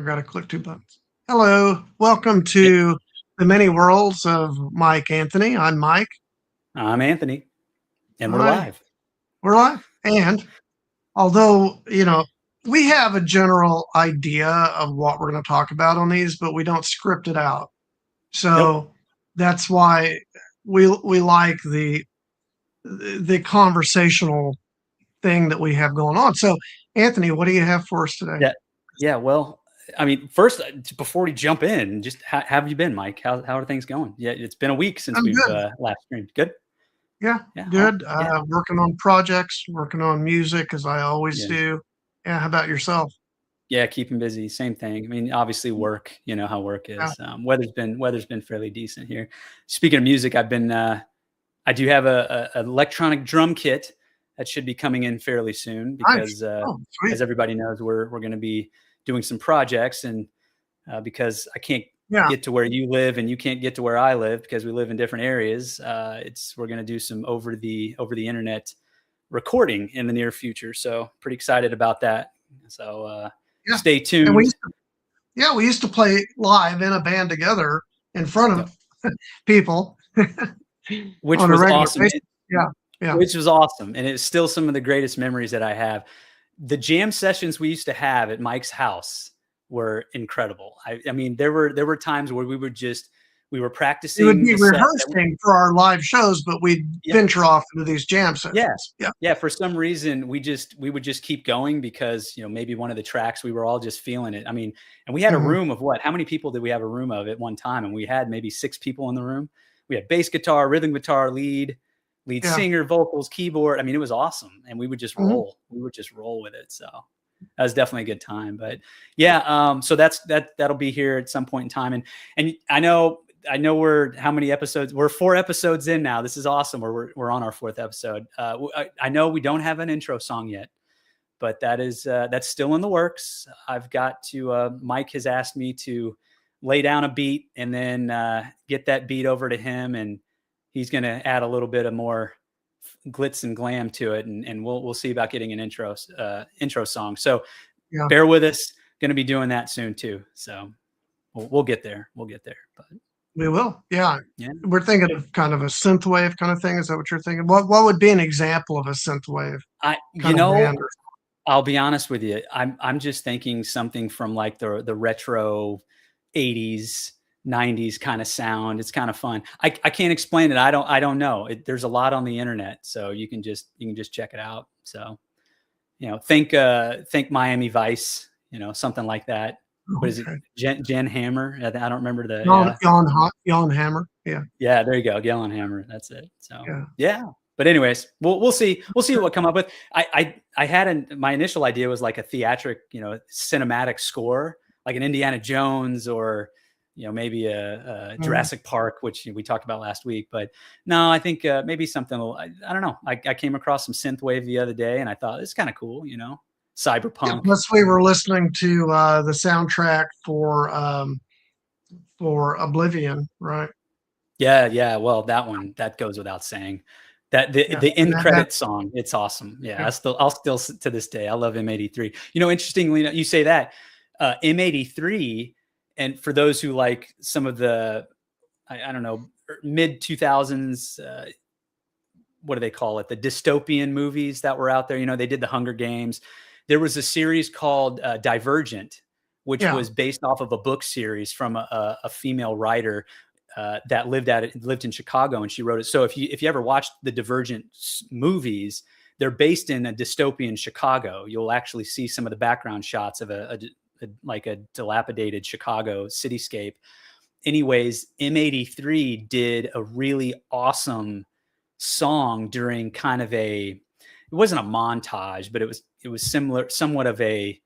got to click two buttons. Hello, welcome to the many worlds of Mike Anthony. I'm Mike. I'm Anthony, and we're Hi, live. we're live. And although, we have a general idea of what we're going to talk about on these, but we don't script it out. Nope. So that's why we like the conversational thing that we have going on. So, Anthony, what do you have for us today? Yeah. Yeah. Well, I mean, first, before we jump in, just how have you been, Mike? How are things going? Yeah, it's been a week since I'm we've good. last streamed. Good. Yeah, Yeah. good. Yeah. Working on projects, working on music as I always Yeah. do. Yeah, how about yourself? Yeah. Keeping busy. Same thing. I mean, obviously, work. You know how work Yeah, is. Weather's been fairly decent here. Speaking of music, I do have a electronic drum kit that should be coming in fairly soon nice. because, Oh, sweet. as everybody knows, we're going to be doing some projects and because I can't Yeah. get to where you live and you can't get to where I live because we live in different areas. We're going to do some over the internet recording in the near future. So pretty excited about that. So Yeah. stay And tuned. we used to play live in a band together in front Yep. of people Which on a was regular awesome. basis. Yeah. Yeah. Which was awesome. And it's still some of the greatest memories that I have. The jam sessions we used to have at Mike's house were incredible. I mean, there were times where we were We would practicing be the set. rehearsing for our live shows, but we'd Yep. venture off into these jam Yeah. sessions. Yeah. Yeah. For some reason, we would just keep going because, maybe one of the tracks, we were all just feeling it. I mean, and we had a Mhm. room of how many people did we have a room of at one time? And we had maybe 6 people in the room. We had bass guitar, rhythm guitar, lead Yeah. singer, vocals, keyboard. I mean, it was awesome. And we would just Mhm. roll. We would just roll with it. So that was definitely a good time. But yeah, so that'll be here at some point in time. And I know we're how many episodes? We're 4 episodes in now. This is awesome. We're on our 4th episode. I know we don't have an intro song yet, but that's still in the works. I've got to. Mike has asked me to lay down a beat and then get that beat over to him, and he's going to add a little bit of more glitz and glam to it, and we'll see about getting an intro song. So Yeah. bear with us. Going to be doing that soon too. So we'll get there. We'll get there. But We will. Yeah. yeah. We're thinking of kind of a synthwave kind of thing. Is that what you're thinking? What would be an example of a synthwave kind of band? I'll be honest with you. I'm just thinking something from like the retro 80s, 90s kind of sound. It's kind of fun. I can't explain it. I don't know. There's a lot on the internet, so you can just check it out. So, think Miami Vice, something like that. What is it? Jen Hammer? I don't remember the Jan Hammer. Yeah. Yeah, there you go. Gallon Hammer. That's it. So yeah. But anyways, we'll see. We'll see what come up with. I had my initial idea was like a theatric, cinematic score, like an Indiana Jones or maybe a Jurassic Park, which we talked about last week. But no, I think maybe something. I don't know. I came across some synthwave the other day, and I thought it's kind of cool. Cyberpunk. Yeah, plus, we were listening to the soundtrack for Oblivion, right? Yeah. Well, that goes without saying. That the end credit song, it's awesome. Yeah, I'll still to this day, I love M83. Interestingly, you say that M83, and for those who like some of the, I don't know, mid 2000s, what do they call it? The dystopian movies that were out there. They did the Hunger Games. There was a series called Divergent, which was based off of a book series from a female writer that lived in Chicago, and she wrote it. So if you ever watched the Divergent movies, they're based in a dystopian Chicago. You'll actually see some of the background shots of a dilapidated Chicago cityscape. Anyways, M83 did a really awesome song during kind of it wasn't a montage, but it was similar, somewhat of a,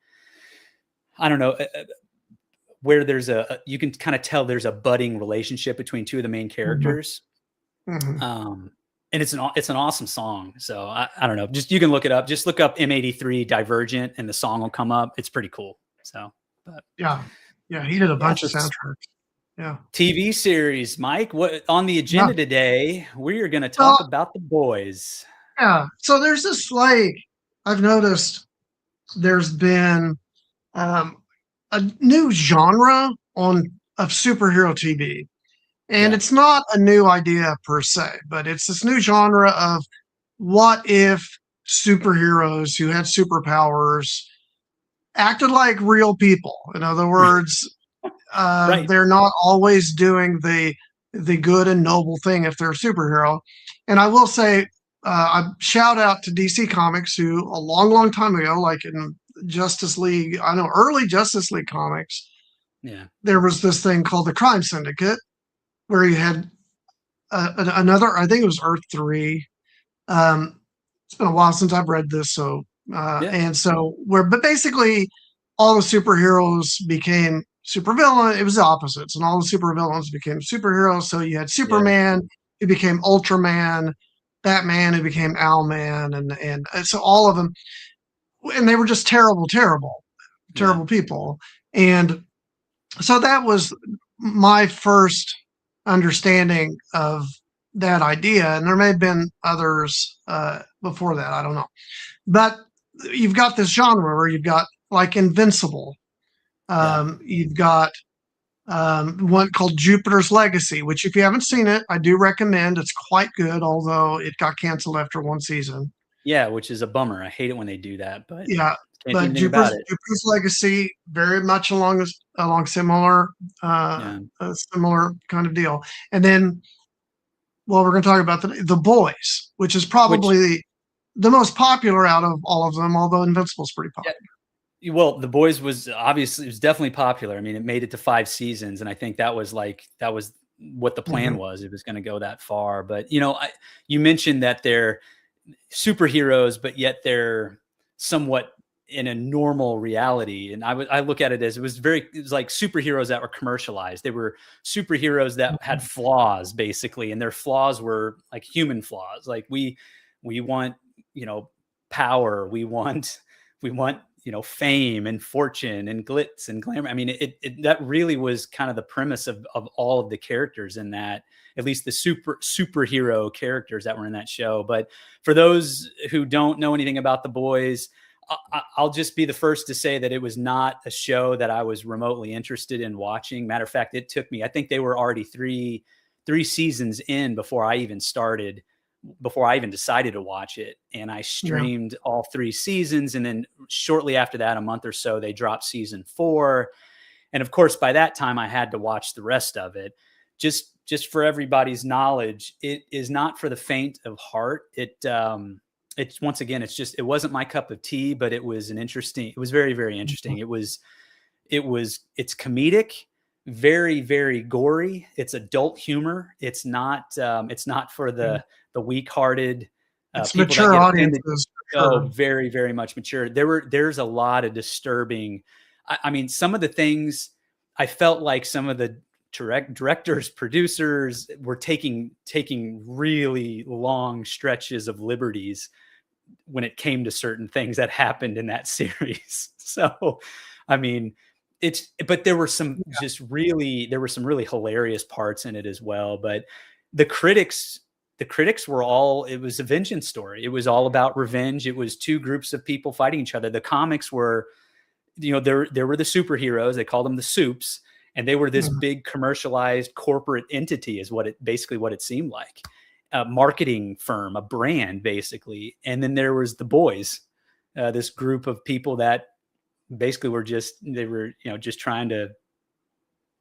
I don't know, where there's you can kind of tell there's a budding relationship between two of the main characters. Mm-hmm. And it's an awesome song. So I don't know, just, you can look it up. Just look up M83 Divergent and the song will come up. It's pretty cool. So, but yeah, he did a bunch of soundtracks. Yeah. TV series, Mike, what on the agenda today? We are going to talk about The Boys. Yeah. So there's this, I've noticed there's been a new genre of superhero TV. And Yeah. it's not a new idea per se, but it's this new genre of what if superheroes who had superpowers acted like real people. In other words, Right. they're not always doing the good and noble thing if they're a superhero. And I will say, I shout out to DC Comics, who a long time ago, like in Justice League, I know early Justice League comics, Yeah. there was this thing called the Crime Syndicate, where you had another, I think it was Earth 3. It's been a while since I've read this, so Yeah. and so but basically all the superheroes became supervillain. It was the opposites, and all the supervillains became superheroes. So you had Yeah. Superman, who became Ultraman, Batman, who became Owlman, and so all of them, and they were just Yeah. terrible people. And so that was my first understanding of that idea, and there may have been others before that. I don't know, but you've got this genre where you've got like Invincible. Yeah. You've got one called Jupiter's Legacy, which if you haven't seen it, I do recommend. It's quite good, although it got canceled after one season. Yeah, which is a bummer. I hate it when they do that, but Yeah, can't do but anything about it. Jupiter's Legacy very much along Yeah. similar kind of deal. And then, well, we're going to talk about the Boys, which is Which, probably the most popular out of all of them, although Invincible's pretty yeah, popular. well, The Boys was obviously, it was definitely popular. I mean, it made it to 5 seasons, and I think that was what the plan Mhm. was. It was going to go that far. But you mentioned that they're superheroes, but yet they're somewhat in a normal reality. And I look at it as it was like superheroes that were commercialized. They were superheroes that had Mhm. flaws, basically, and their flaws were like human flaws. Like we want, power. We want fame and fortune and glitz and glamour. I mean, that really was kind of the premise of all of the characters in that, at least the superhero characters that were in that show. But for those who don't know anything about The Boys, I'll just be the first to say that it was not a show that I was remotely interested in watching. Matter of fact, it took me, I think they were already three seasons in before I even decided to watch it. And I Yeah. streamed all 3 seasons. And then shortly after that, a month or so, they dropped season 4. And of course, by that time, I had to watch the rest of it. Just for everybody's knowledge, it is not for the faint of heart. It's once again, it wasn't my cup of tea, but it was very, very interesting. Mhm. It's comedic, very, very gory. It's adult humor. It's not for Yeah. the weak-hearted It's people that mature get offended. audiences for Oh, sure. very, very much mature. There's a lot of disturbing. I mean, some of the things I felt like some of the directors, producers were taking really long stretches of liberties when it came to certain things that happened in that series. So, I mean, but there were some really hilarious parts in it as well. But the critics, were all, it was a vengeance story. It was all about revenge. It was two groups of people fighting each other. The comics were, there were the superheroes. They called them the soups, and they were this Mhm. big commercialized corporate entity, is what it seemed like. A marketing firm, a brand, basically. And then there was the Boys, this group of people that basically just trying to,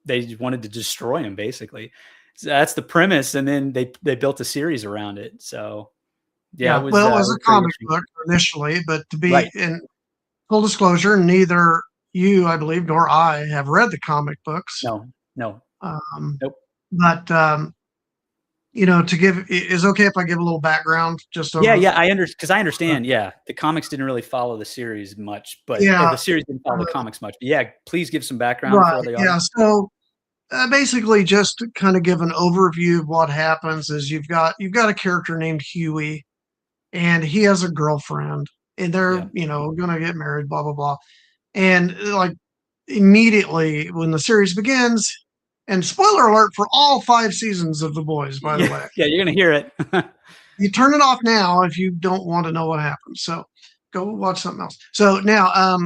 they just wanted to destroy him, basically. So that's the premise. And then they built a series around it. So yeah, Yeah. Well, it it was was a pretty comic interesting. book initially, but to be Right. in full disclosure, neither you, I believe, nor I have read the comic books. No, no, Um, nope. but to is okay if I give a little background just Yeah, over. yeah, because I understand. Yeah, the comics didn't really follow the series much, or Yeah. the series didn't follow the comics much. But yeah, please give some background for Right. the Yeah. audience. So basically, just to kind of give an overview of what happens is you've got a character named Huey, and he has a girlfriend, and they're Yeah, going to get married. Blah blah blah. And like immediately when the series begins, and spoiler alert for all 5 seasons of The Boys, by the yeah, way, yeah. You're gonna hear it. you turn it off now if you don't want to know what happens. So go watch something else. So now,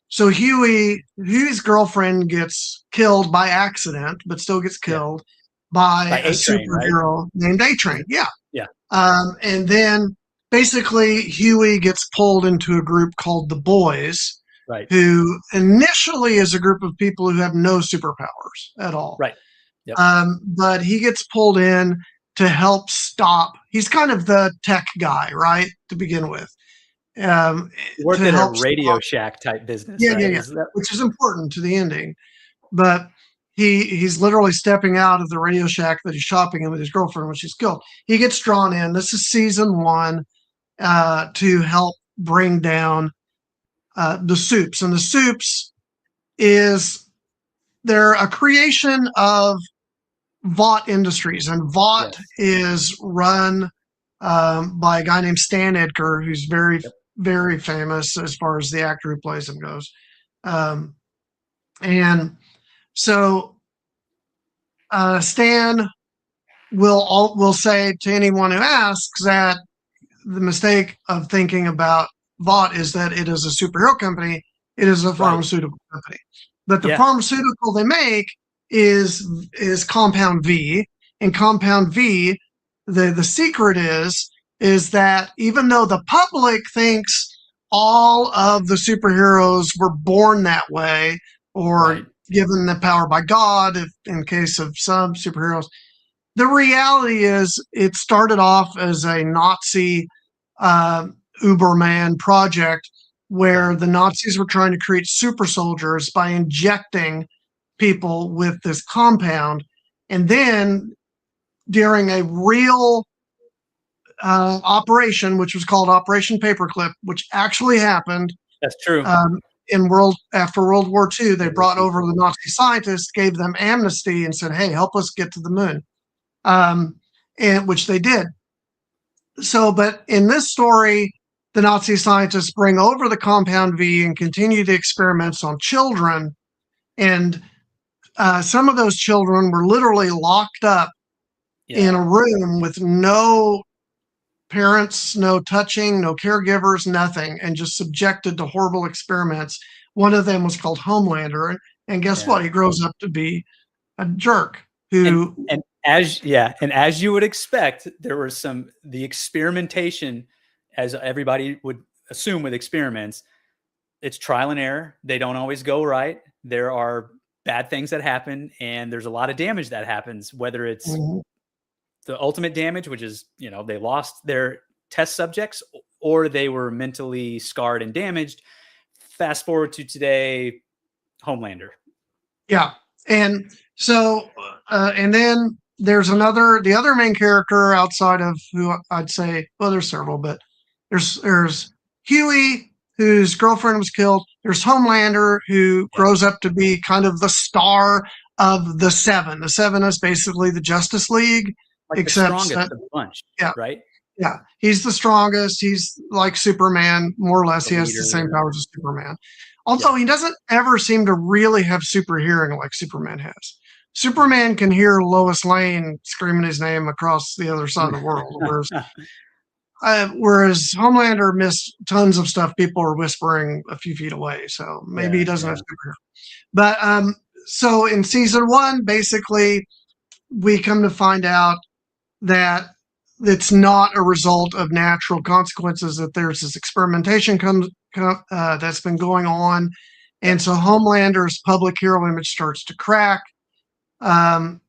So Huey's girlfriend gets killed by accident, but still gets Yeah. killed by By a A-Train, right? superhero named Is A-Train. it? Yeah. Yeah. And then basically Huey gets pulled into a group called the Boys, Right. who initially is a group of people who have no superpowers at all. Right. Yep. But he gets pulled in to help stop. He's kind of the tech guy, right, to begin with, um, He to worked at a help Radio stop. Shack type business, Yeah, yeah, right? yeah, Is that which is important to the ending. But he's literally stepping out of the Radio Shack that he's shopping in with his girlfriend when she's killed. He gets drawn in. This is season one, to help bring down the Soups, and the Soups is they're a creation of Vought Industries, and Vought yes. is run by a guy named Stan Edgar, who's very, Yep. very famous as far as the actor who plays him goes. Um, and so Stan will say to anyone who asks that the mistake of thinking about Vought is that it is a superhero company. It is a Right. pharmaceutical company. But the Yeah. pharmaceutical they make is Compound V. And Compound V, the secret is that even though the public thinks all of the superheroes were born that way or Right. given the power by God, if, in case of some superheroes, the reality is it started off as a Nazi uh, Uberman project where Yeah. the Nazis were trying to create super soldiers by injecting people with this compound. And then during a real operation, which was called Operation Paperclip, which actually happened That's true. um, in after World War II, they World War brought II. over the Nazi scientists, gave them amnesty, and said, "Hey, help us get to the moon," um, and which they did. So, but in this story, the Nazi scientists bring over the Compound V and continue the experiments on children. And some of those children were literally locked up in Yeah. a room with no parents, no touching, no caregivers, nothing, and just subjected to horrible experiments. One of them was called Homelander. And guess Yeah. what? He grows up to be a jerk And who. as you would expect, there was the experimentation, as everybody would assume with experiments, it's trial and error. They don't always go right. There are bad things that happen, and there's a lot of damage that happens, whether it's Mhm. the ultimate damage, which is, they lost their test subjects, or they were mentally scarred and damaged. Fast forward to today, Homelander. Yeah. And so, and then there's the other main character outside of who I'd say, well, there's several, but there's Huey, whose girlfriend was killed. There's Homelander, who Yeah. grows up to be kind of the star of the Seven. The Seven is basically the Justice League, Like the except strongest that, of the bunch, yeah, right? yeah, he's the strongest. He's like Superman, more or less. The He has the same leader. powers as Superman. Although Yeah. he doesn't ever seem to really have super hearing like Superman has. Superman can hear Lois Lane screaming his name across the other side of the world, whereas Homelander missed tons of stuff people are whispering a few feet away. So maybe he Yeah. doesn't have Yeah. super hearing. But so in season one, basically, we come to find out that it's not a result of natural consequences, that there's this experimentation that's been going on. And Yep. so Homelander's public hero image starts to crack. And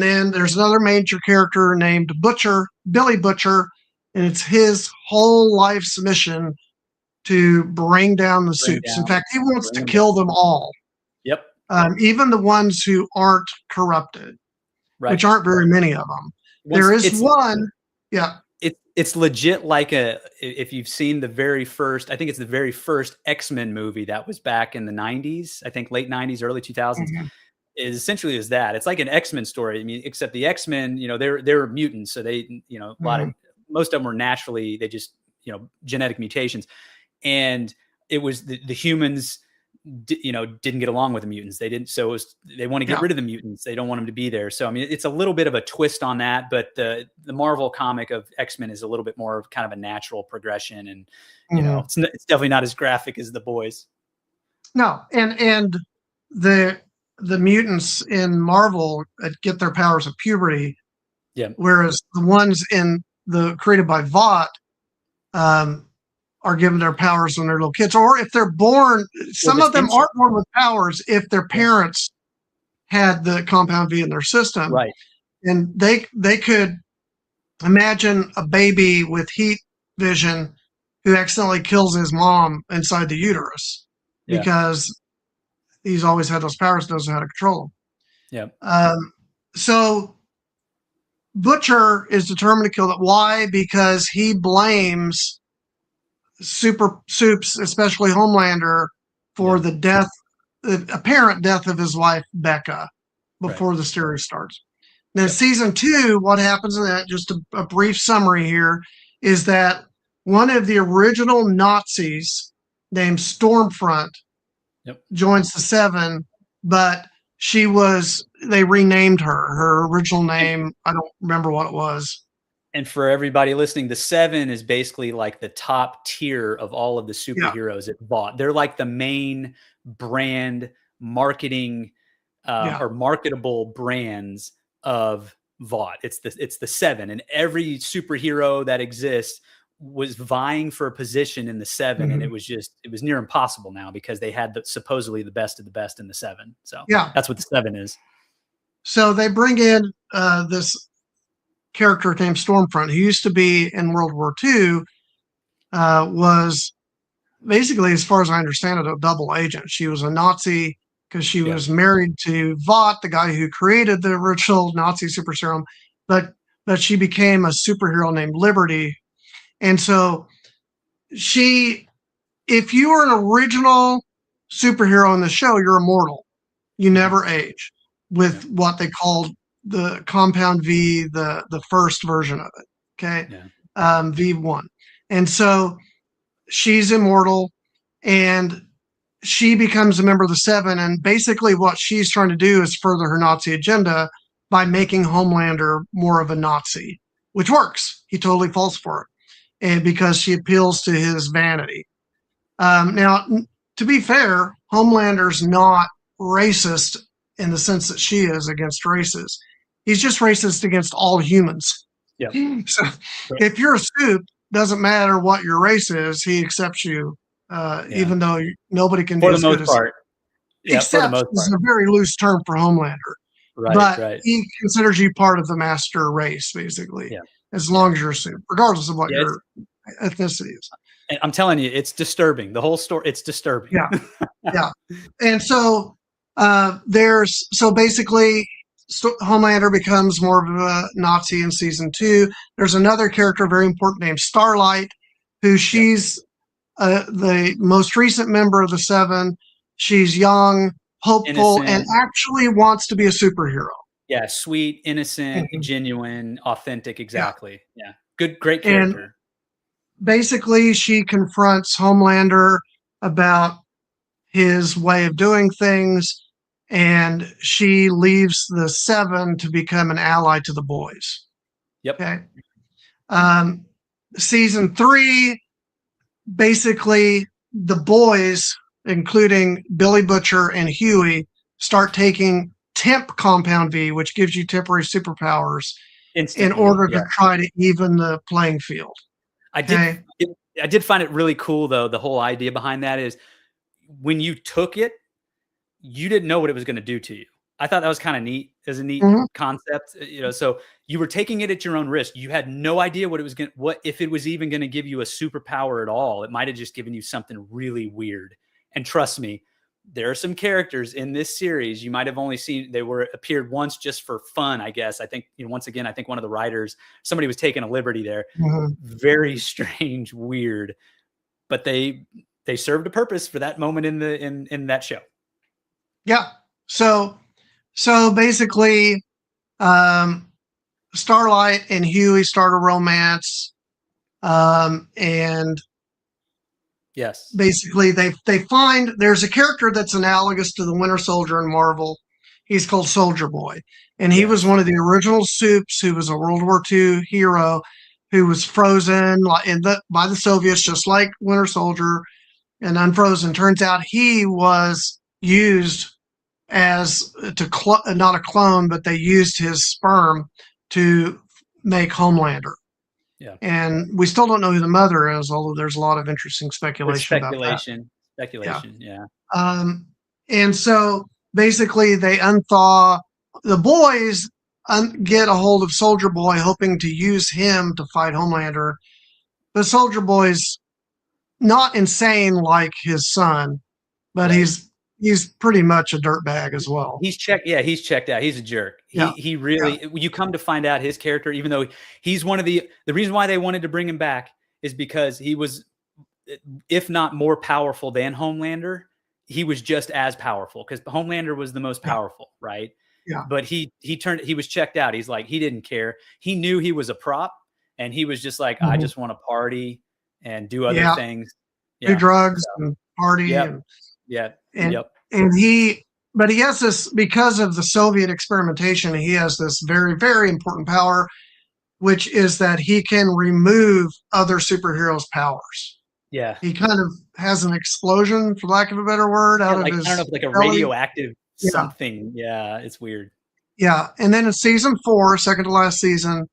then there's another major character named Butcher, Billy Butcher, and it's his whole life's mission to bring down the Bring Soups. In down. fact, he wants Bring to them kill down. them all, Yep. even the ones who aren't corrupted, Right. which aren't very many of them. Once There is it's one, yeah. it's legit, like if you've seen the very first, I think it's the very first X-Men movie that was back in the 90s, I think late 90s, early 2000s, Mhm. is essentially is that. It's like an X-Men story. I mean, except the X-Men, they're mutants, so they, most of them were naturally, they just, genetic mutations. And it was the humans, didn't get along with the mutants. They didn't. So they want to get Yeah. rid of the mutants. They don't want them to be there. So, I mean, it's a little bit of a twist on that, but the Marvel comic of X-Men is a little bit more of kind of a natural progression. And, Mhm. it's definitely not as graphic as the boys. No, and the the mutants in Marvel get their powers at puberty, Yeah. whereas the ones in the created by Vought um, are given their powers when they're little kids, or if they're born. Or Some just of them insert. aren't born with powers if their Yeah. parents had the compound V in their system, Right. and they could imagine a baby with heat vision who accidentally kills his mom inside the uterus Yeah. because he's always had those powers, doesn't know how to control Yeah. them. So Butcher is determined to kill it. Why? Because he blames Super Soups, especially Homelander, for Yeah. the death, the apparent death of his wife Becca, Right. before the series starts. Then Yep. season 2, what happens in that? Just a brief summary here is that one of the original Nazis named Stormfront Yep. joins the Seven, but they renamed her. Her original name, I don't remember what it was. And for everybody listening, the Seven is basically like the top tier of all of the superheroes at Vought. They're like the main brand marketing or marketable brands of Vought. It's the Seven, and every superhero that exists was vying for a position in the Seven, and it was near impossible now because they had supposedly the best of the best in the Seven. So that's what the Seven is. So they bring in this character named Stormfront, who used to be in World War II, was basically, as far as I understand it, a double agent. She was a Nazi because she was married to Vought, the guy who created the original Nazi super serum, but she became a superhero named Liberty. And so if you are an original superhero in the show, you're immortal. You never age with what they called the Compound V, the first version of it. Okay. V1. And so she's immortal and she becomes a member of the Seven. And basically what she's trying to do is further her Nazi agenda by making Homelander more of a Nazi, which works. He totally falls for it. And because she appeals to his vanity. Now, to be fair, Homelander's not racist in the sense that she is against races. He's just racist against all humans. Yeah. So if you're a Soup, doesn't matter what your race is, he accepts you, even though nobody can be for as the good most part. Yeah, except is a very loose term for Homelander. Right, but he considers you part of the master race, basically, as long as you're a Soup, regardless of what your ethnicity is. And I'm telling you, it's disturbing. The whole story, it's disturbing. Yeah. And so basically Homelander becomes more of a Nazi in season 2. There's another character very important named Starlight, who she's the most recent member of the Seven. She's young, hopeful, and actually wants to be a superhero. Yeah, sweet, innocent, genuine, authentic. Exactly. Yeah. Good, great character. And basically, she confronts Homelander about his way of doing things, and she leaves the Seven to become an ally to the boys. Yep. Okay. Season 3, basically, the boys, including Billy Butcher and Huey, start taking temp compound V, which gives you temporary superpowers, instantly, in order to try to even the playing field. I did find it really cool, though. The whole idea behind that is when you took it, you didn't know what it was going to do to you. I thought that was kind of neat as a neat concept, so you were taking it at your own risk. You had no idea what it was if it was even going to give you a superpower at all. It might've just given you something really weird. And trust me, there are some characters in this series you might have only seen. They appeared once just for fun, I guess. I think, once again, I think one of the writers, somebody was taking a liberty there. Very strange, weird, but they served a purpose for that moment in that show. Yeah. So basically, Starlight and Huey start a romance, and basically they find there's a character that's analogous to the Winter Soldier in Marvel. He's called Soldier Boy, and he was one of the original Soups who was a World War II hero who was frozen by the Soviets, just like Winter Soldier. and unfrozen. Turns out he was used as not a clone, but they used his sperm to make Homelander. Yeah. And we still don't know who the mother is, although there's a lot of interesting There's speculation about that. speculation. Yeah. And so basically they unthaw the boys, get a hold of Soldier Boy, hoping to use him to fight Homelander. But Soldier Boy's not insane like his son, but Right. he's pretty much a dirtbag as well. He's checked. Yeah, he's checked out. He's a jerk. He really. Yeah. You come to find out his character, even though he's one of the reason why they wanted to bring him back is because he was, if not more powerful than Homelander, he was just as powerful because Homelander was the most powerful, right? Yeah. But he was checked out. He's like, he didn't care. He knew he was a prop, and he was just like, I just want to party and do other things. Do drugs and party. Yep. And he has this, because of the Soviet experimentation, he has this very, very important power, which is that he can remove other superheroes' powers. Yeah. He kind of has an explosion, for lack of a better word, out of his. I don't know, if like a radioactive something. Yeah, it's weird. Yeah. And then in season 4, second to last season,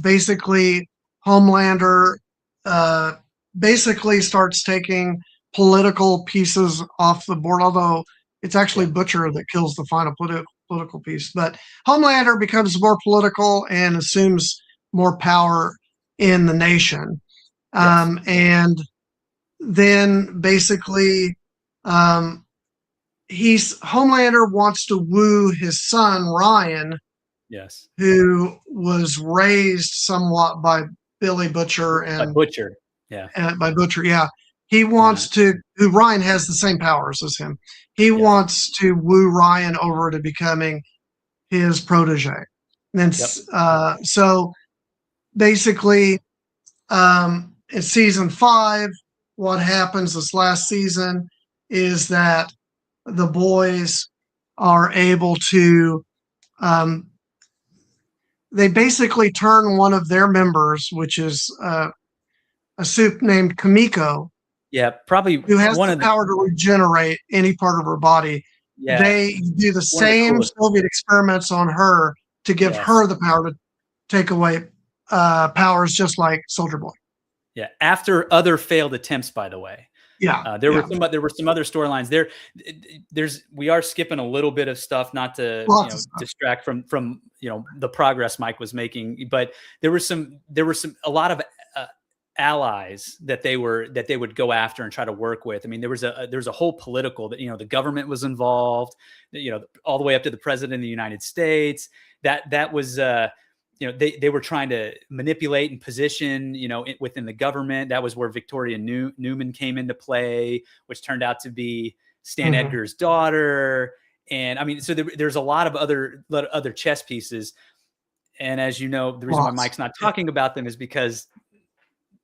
basically Homelander basically starts taking political pieces off the board, although it's actually Butcher that kills the final political piece. But Homelander becomes more political and assumes more power in the nation. And then basically Homelander wants to woo his son, Ryan, who was raised somewhat by Billy Butcher and by Butcher. He wants to, who Ryan has the same powers as him. He wants to woo Ryan over to becoming his protege. And then, so basically, in season 5, what happens this last season is that the boys are able to, they basically turn one of their members, which is a soup named Kamiko. Yeah, probably who has the power to regenerate any part of her body. Yeah. They do the same Soviet experiments on her to give her the power to take away powers, just like Soldier Boy. Yeah, after other failed attempts, by the way. Yeah, there were some other storylines there. We are skipping a little bit of stuff, not to distract from the progress Mike was making, but there were a lot of allies that they would go after and try to work with. I mean, there was a whole political that, the government was involved, all the way up to the president of the United States. That was, they were trying to manipulate and position, within the government. That was where Victoria Newman came into play, which turned out to be Stan Edgar's daughter. And I mean, so there's a lot of other chess pieces. And as you know, the reason why Mike's not talking about them is because,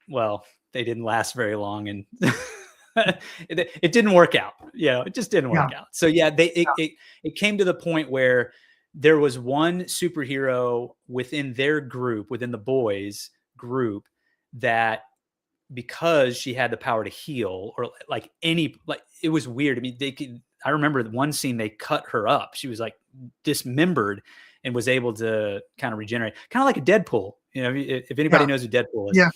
well, they didn't last very long, and it didn't work out. It just didn't work out. So it came to the point where there was one superhero within their group, within the boys group, that because she had the power to heal, or it was weird. I mean, I remember one scene, they cut her up. She was like dismembered and was able to kind of regenerate, kind of like a Deadpool. If anybody knows who Deadpool is,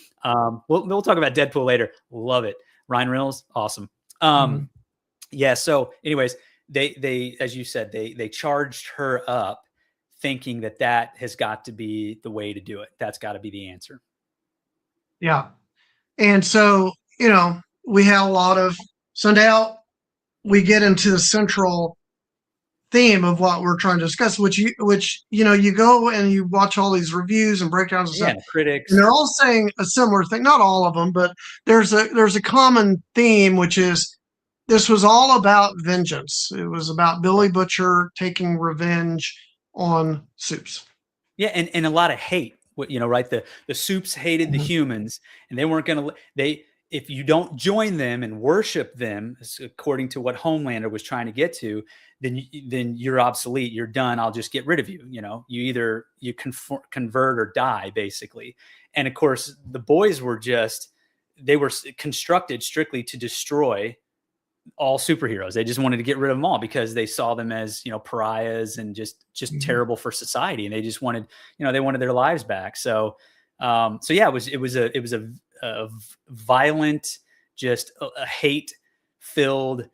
we'll talk about Deadpool later. Love it. Ryan Reynolds, awesome. So anyways, they, as you said, they charged her up thinking that has got to be the way to do it. That's got to be the answer. Yeah. And so, we have a lot of, so now we get into the central theme of what we're trying to discuss, which you go and you watch all these reviews and breakdowns and stuff, critics, and they're all saying a similar thing. Not all of them, but there's a common theme, which is this was all about vengeance. It was about Billy Butcher taking revenge on Soups. Yeah, and a lot of hate. Right? The Soups hated the humans, and they weren't going to. If you don't join them and worship them, according to what Homelander was trying to get to, then you're obsolete. You're done. I'll just get rid of you. You either convert or die, basically. And of course, the boys were just they were constructed strictly to destroy all superheroes. They just wanted to get rid of them all because they saw them as, pariahs and just terrible for society. And they just wanted, they wanted their lives back. So yeah, it was a violent, just a hate filled,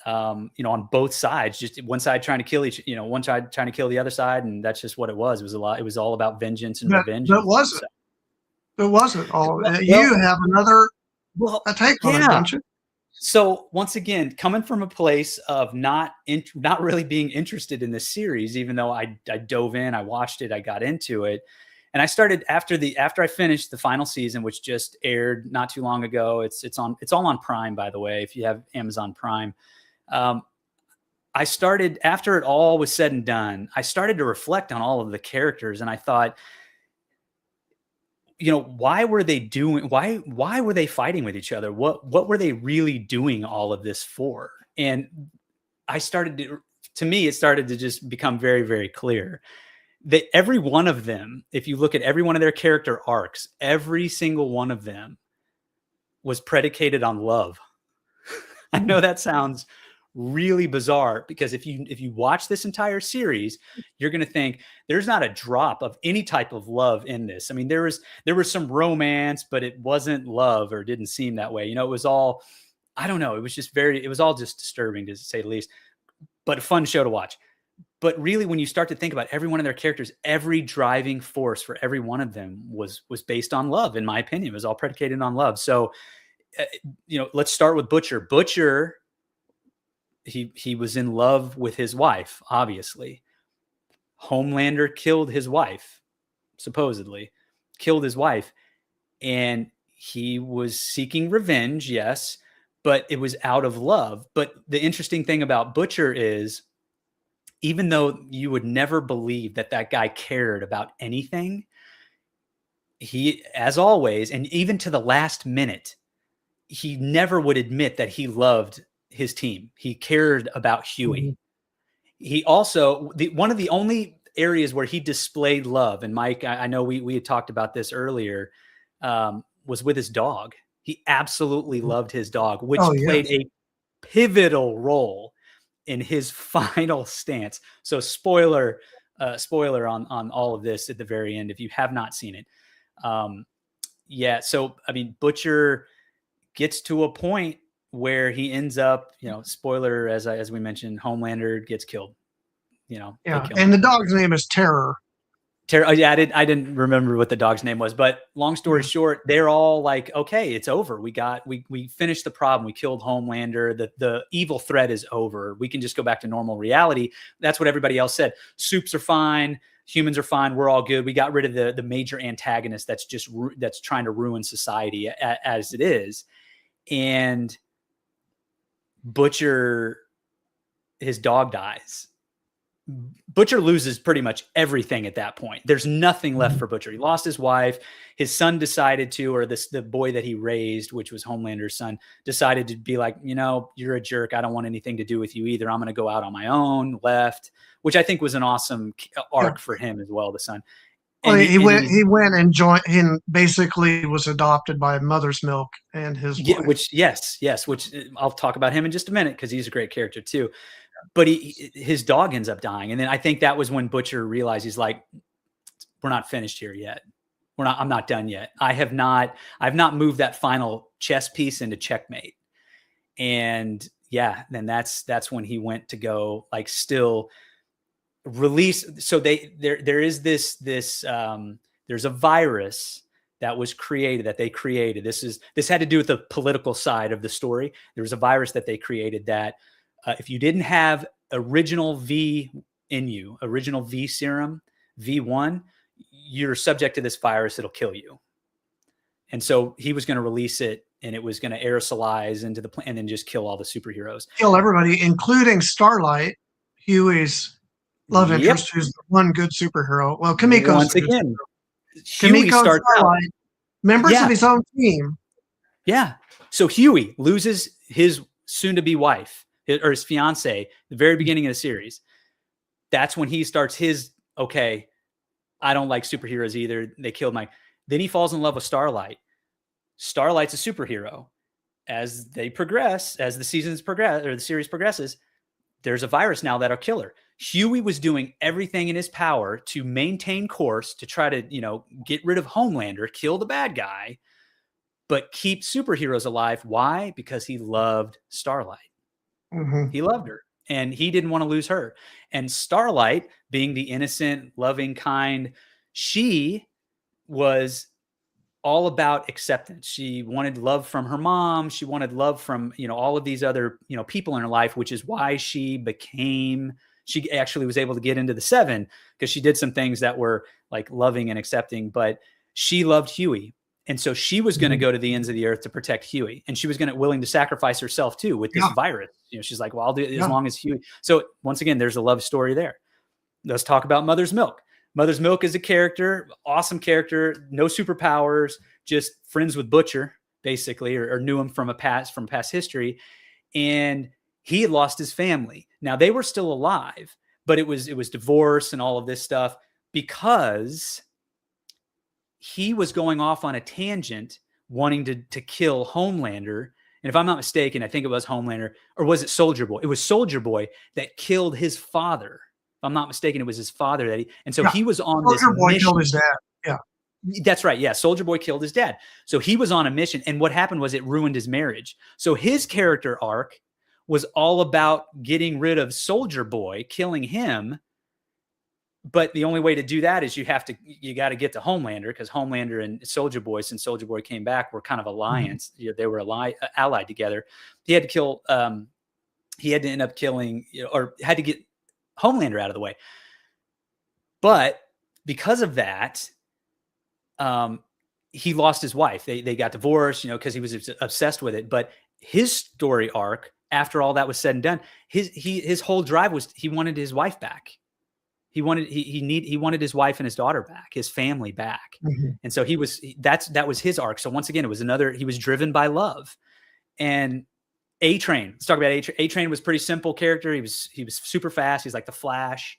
on both sides, just one side trying to kill one side trying to kill the other side. And that's just what it was. It was it was all about vengeance and revenge. That wasn't. So, it wasn't all. You have another take on it, don't you? So once again, coming from a place of not really being interested in this series, even though I dove in, I watched it, I got into it. And I started after I finished the final season, which just aired not too long ago. It's all on Prime, by the way, if you have Amazon Prime. I started, after it all was said and done, I started to reflect on all of the characters, and I thought, why were they fighting with each other? What were they really doing all of this for? And it started to just become very, very clear that every one of them, if you look at every one of their character arcs, every single one of them was predicated on love. I know that sounds really bizarre, because if you watch this entire series, you're going to think there's not a drop of any type of love in this. I mean, there was some romance, but it wasn't love, or didn't seem that way. It was all, I don't know. It was all just disturbing, to say the least, but a fun show to watch. But really, when you start to think about every one of their characters, every driving force for every one of them was based on love. In my opinion, it was all predicated on love. So, let's start with Butcher. Butcher, he was in love with his wife, obviously. Homelander killed his wife, supposedly killed his wife, and he was seeking revenge, yes, but it was out of love. But the interesting thing about Butcher is, even though you would never believe that guy cared about anything, he, as always, and even to the last minute, he never would admit that he loved his team. He cared about Huey. Mm-hmm. He also, one of the only areas where he displayed love, and Mike, I know we had talked about this earlier, was with his dog. He absolutely loved his dog, which played a pivotal role in his final stance. So spoiler on all of this at the very end, if you have not seen it. So, I mean, Butcher gets to a point where he ends up, spoiler, as we mentioned, Homelander gets killed. And the dog's name is Terror. Terror. Yeah, I didn't remember what the dog's name was, but long story short, they're all like, okay, it's over. We finished the problem. We killed Homelander. The evil threat is over. We can just go back to normal reality. That's what everybody else said. Supes are fine. Humans are fine. We're all good. We got rid of the major antagonist that's trying to ruin society as it is. And Butcher, his dog dies. Butcher loses pretty much everything at that point. There's nothing left for Butcher. He lost his wife. His son decided to, or the boy that he raised, which was Homelander's son, decided to be like, you're a jerk. I don't want anything to do with you either. I'm going to go out on my own, left, which I think was an awesome arc for him as well, the son. Well, he went and joined, and basically was adopted by Mother's Milk and his wife. Which I'll talk about him in just a minute, because he's a great character too. But his dog ends up dying. And then I think that was when Butcher realized, he's like, we're not finished here yet. I'm not done yet. I've not moved that final chess piece into checkmate. And then that's when he went to go, like, still release. So there is this there's a virus that was created, that they created. This had to do with the political side of the story. There was a virus that they created that, if you didn't have original V in you, original V serum, V1, you're subject to this virus. It'll kill you. And so he was going to release it, and it was going to aerosolize into the plant and then just kill all the superheroes. Kill everybody, including Starlight, Huey's love interest, who's the one good superhero. Well, Kimiko's once again, Kimiko and Starlight, members of his own team. Yeah. So Huey loses his soon-to-be wife, or his fiance, the very beginning of the series. That's when he starts I don't like superheroes either. They killed Mike. Then he falls in love with Starlight. Starlight's a superhero. As they progress, as the seasons progress or the series progresses, there's a virus now that'll kill her. Huey was doing everything in his power to maintain course, to try to, get rid of Homelander, kill the bad guy, but keep superheroes alive. Why? Because he loved Starlight. Mm-hmm. He loved her, and he didn't want to lose her. And Starlight, being the innocent, loving, kind, she was all about acceptance. She wanted love from her mom. She wanted love from, all of these other, people in her life, which is why she actually was able to get into the Seven, because she did some things that were like loving and accepting, but she loved Huey. And so she was going to go to the ends of the earth to protect Huey. And she was willing to sacrifice herself too with this virus. She's like, well, I'll do it as long as Huey. So once again, there's a love story there. Let's talk about Mother's Milk. Mother's Milk is a character, awesome character, no superpowers, just friends with Butcher, basically, or knew him from past history. And he had lost his family. Now they were still alive, but it was divorce and all of this stuff, because he was going off on a tangent wanting to kill Homelander. And if I'm not mistaken, I think it was Homelander, or was it Soldier Boy? It was Soldier Boy that killed his father. If I'm not mistaken, it was his father he was on this mission. Soldier Boy killed his dad. Yeah. That's right. Yeah. Soldier Boy killed his dad. So he was on a mission. And what happened was it ruined his marriage. So his character arc was all about getting rid of Soldier Boy, killing him. But the only way to do that is you got to get to Homelander, because Homelander and Soldier Boy, since Soldier Boy came back, were kind of alliance. Mm-hmm. They were allied together. He had to kill, he had to end up killing, or had to get Homelander out of the way. But because of that, he lost his wife. They got divorced, because he was obsessed with it. But his story arc, after all that was said and done, his whole drive was he wanted his wife back. He wanted his wife and his daughter back, his family back. Mm-hmm. And so that was his arc. So once again, he was driven by love. And A-Train, let's talk about A-Train. A-Train was a pretty simple character. He was super fast. He's like the Flash.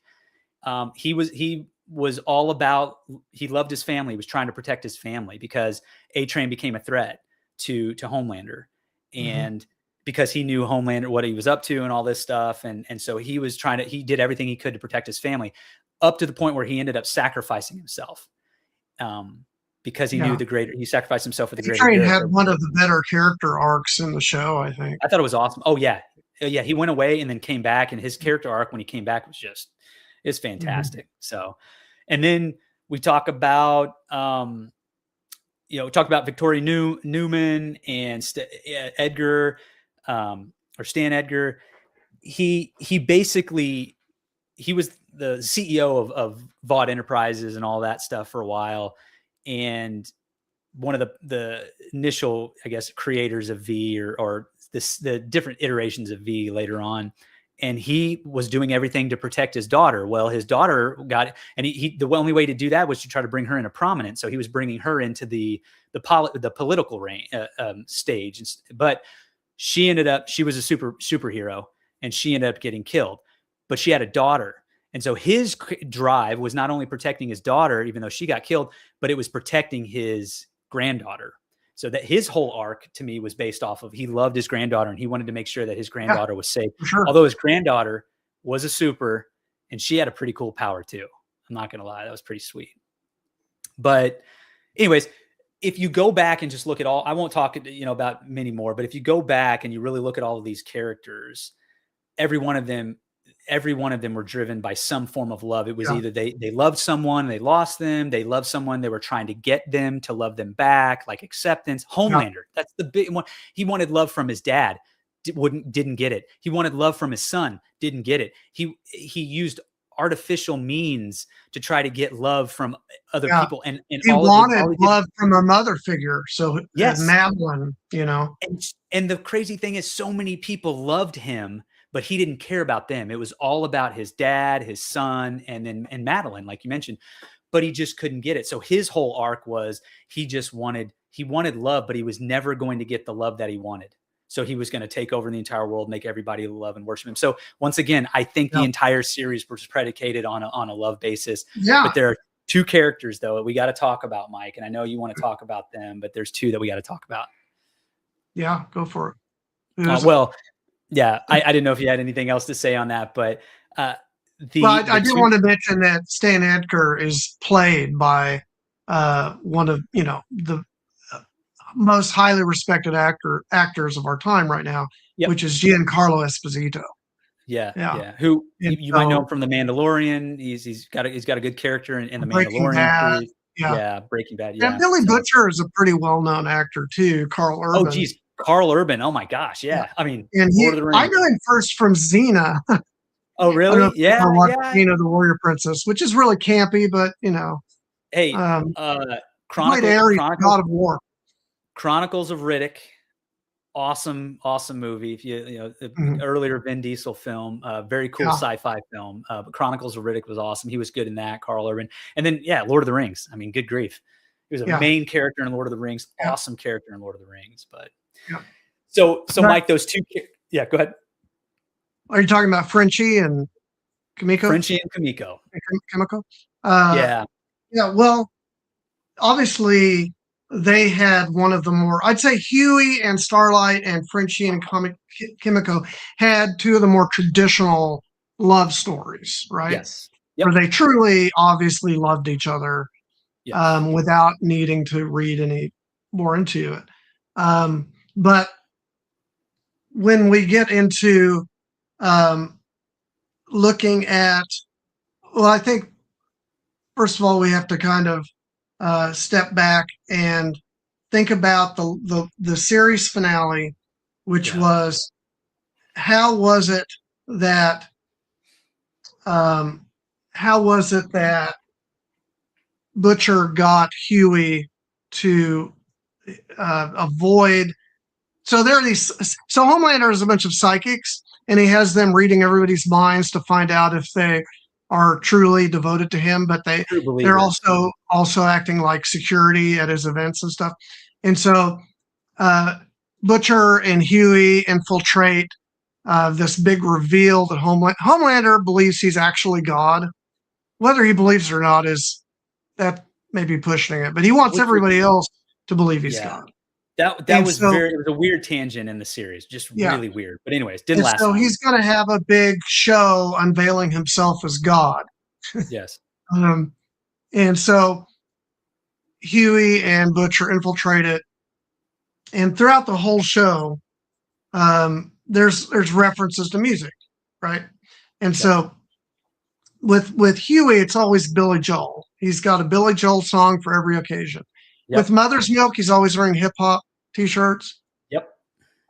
He was all about, he loved his family. He was trying to protect his family, because A-Train became a threat to Homelander. And because he knew Homelander, what he was up to and all this stuff. And so he did everything he could to protect his family, up to the point where he ended up sacrificing himself. Because he knew he sacrificed himself for the greater good. A-Train had one of the better character arcs in the show, I think. I thought it was awesome. Oh yeah. Yeah. He went away and then came back, and his character arc when he came back it's fantastic. So, and then we talk about, Victoria Newman and Edgar, or Stan Edgar. He basically, he was the CEO of Vought Enterprises and all that stuff for a while. And one of the initial, I guess, creators of V, or the different iterations of V later on. And he was doing everything to protect his daughter. Well, his daughter got it, and the only way to do that was to try to bring her into prominence. So he was bringing her into the political stage. But she was a superhero, and she ended up getting killed. But she had a daughter. And so his drive was not only protecting his daughter, even though she got killed, but it was protecting his granddaughter. So that his whole arc, to me, was based off of, he loved his granddaughter, and he wanted to make sure that his granddaughter was safe. Sure. Although his granddaughter was a super, and she had a pretty cool power too. I'm not going to lie. That was pretty sweet. But anyways, if you go back and just look at all, I won't talk, about many more, but if you go back and you really look at all of these characters, every one of them were driven by some form of love. It was either they loved someone, they lost them. They loved someone, they were trying to get them to love them back, like acceptance. Homelander, that's the big one. He wanted love from his dad, didn't get it. He wanted love from his son, didn't get it. He used artificial means to try to get love from other people. And he wanted love from a mother figure. So Madeline, And the crazy thing is, so many people loved him, but he didn't care about them. It was all about his dad, his son, and Madeline, like you mentioned, but he just couldn't get it. So his whole arc was, he wanted love, but he was never going to get the love that he wanted. So he was going to take over the entire world, make everybody love and worship him. So once again, I think the entire series was predicated on a love basis. Yeah. But Two characters though we got to talk about, Mike, and I know you want to talk about them, but there's two that we got to talk about. Yeah, go for it. Who is it? Well, yeah, I didn't know if you had anything else to say on that, but Well, I do two. want to mention that Stan Edgar is played by one of the most highly respected actors of our time right now, Yep. which is Giancarlo Esposito. Yeah. Who you might know him from The Mandalorian. He's got a good character in the Mandalorian series. Yeah, Breaking Bad. Yeah, and Billy Butcher is a pretty well-known actor too. Carl Urban. Oh, geez, Carl Urban. Oh my gosh, yeah. I mean, and I know him first from Xena. Oh, really? Yeah. Xena, the Warrior Princess, which is really campy, but Hey, Chronicles, God of War. Chronicles of Riddick. Awesome movie. If earlier Vin Diesel film, very cool sci-fi film. But Chronicles of Riddick was awesome. He was good in that, Carl Urban. And then Lord of the Rings. I mean, good grief. He was a main character in Lord of the Rings, awesome character in Lord of the Rings. But so Mike, those two go ahead. Are you talking about Frenchie and Kimiko? Frenchie and Kimiko. Yeah, well, obviously they had one of the more, I'd say Huey and Starlight and Frenchie and Kimiko had two of the more traditional love stories, right? Yes. Yep. Where they truly, obviously loved each other without needing to read any more into it. But when we get into looking at, well, I think, first of all, we have to kind of step back and think about the series finale, which was, how was it that Butcher got Huey to avoid. So there are these. So Homelander is a bunch of psychics, and he has them reading everybody's minds to find out if they are truly devoted to him, but they're also acting like security at his events and stuff. And so Butcher and Huey infiltrate this big reveal that Homelander believes he's actually God. Whether he believes it or not that may be pushing it, but he wants everybody else to believe he's God. That was it was a weird tangent in the series, just really weird. But anyways, didn't last. So he's going to have a big show unveiling himself as God. Yes. And so Huey and Butcher infiltrate it, and throughout the whole show, there's references to music, right? And so with Huey, it's always Billy Joel. He's got a Billy Joel song for every occasion. Yep. With Mother's Milk, he's always wearing hip hop t-shirts. Yep.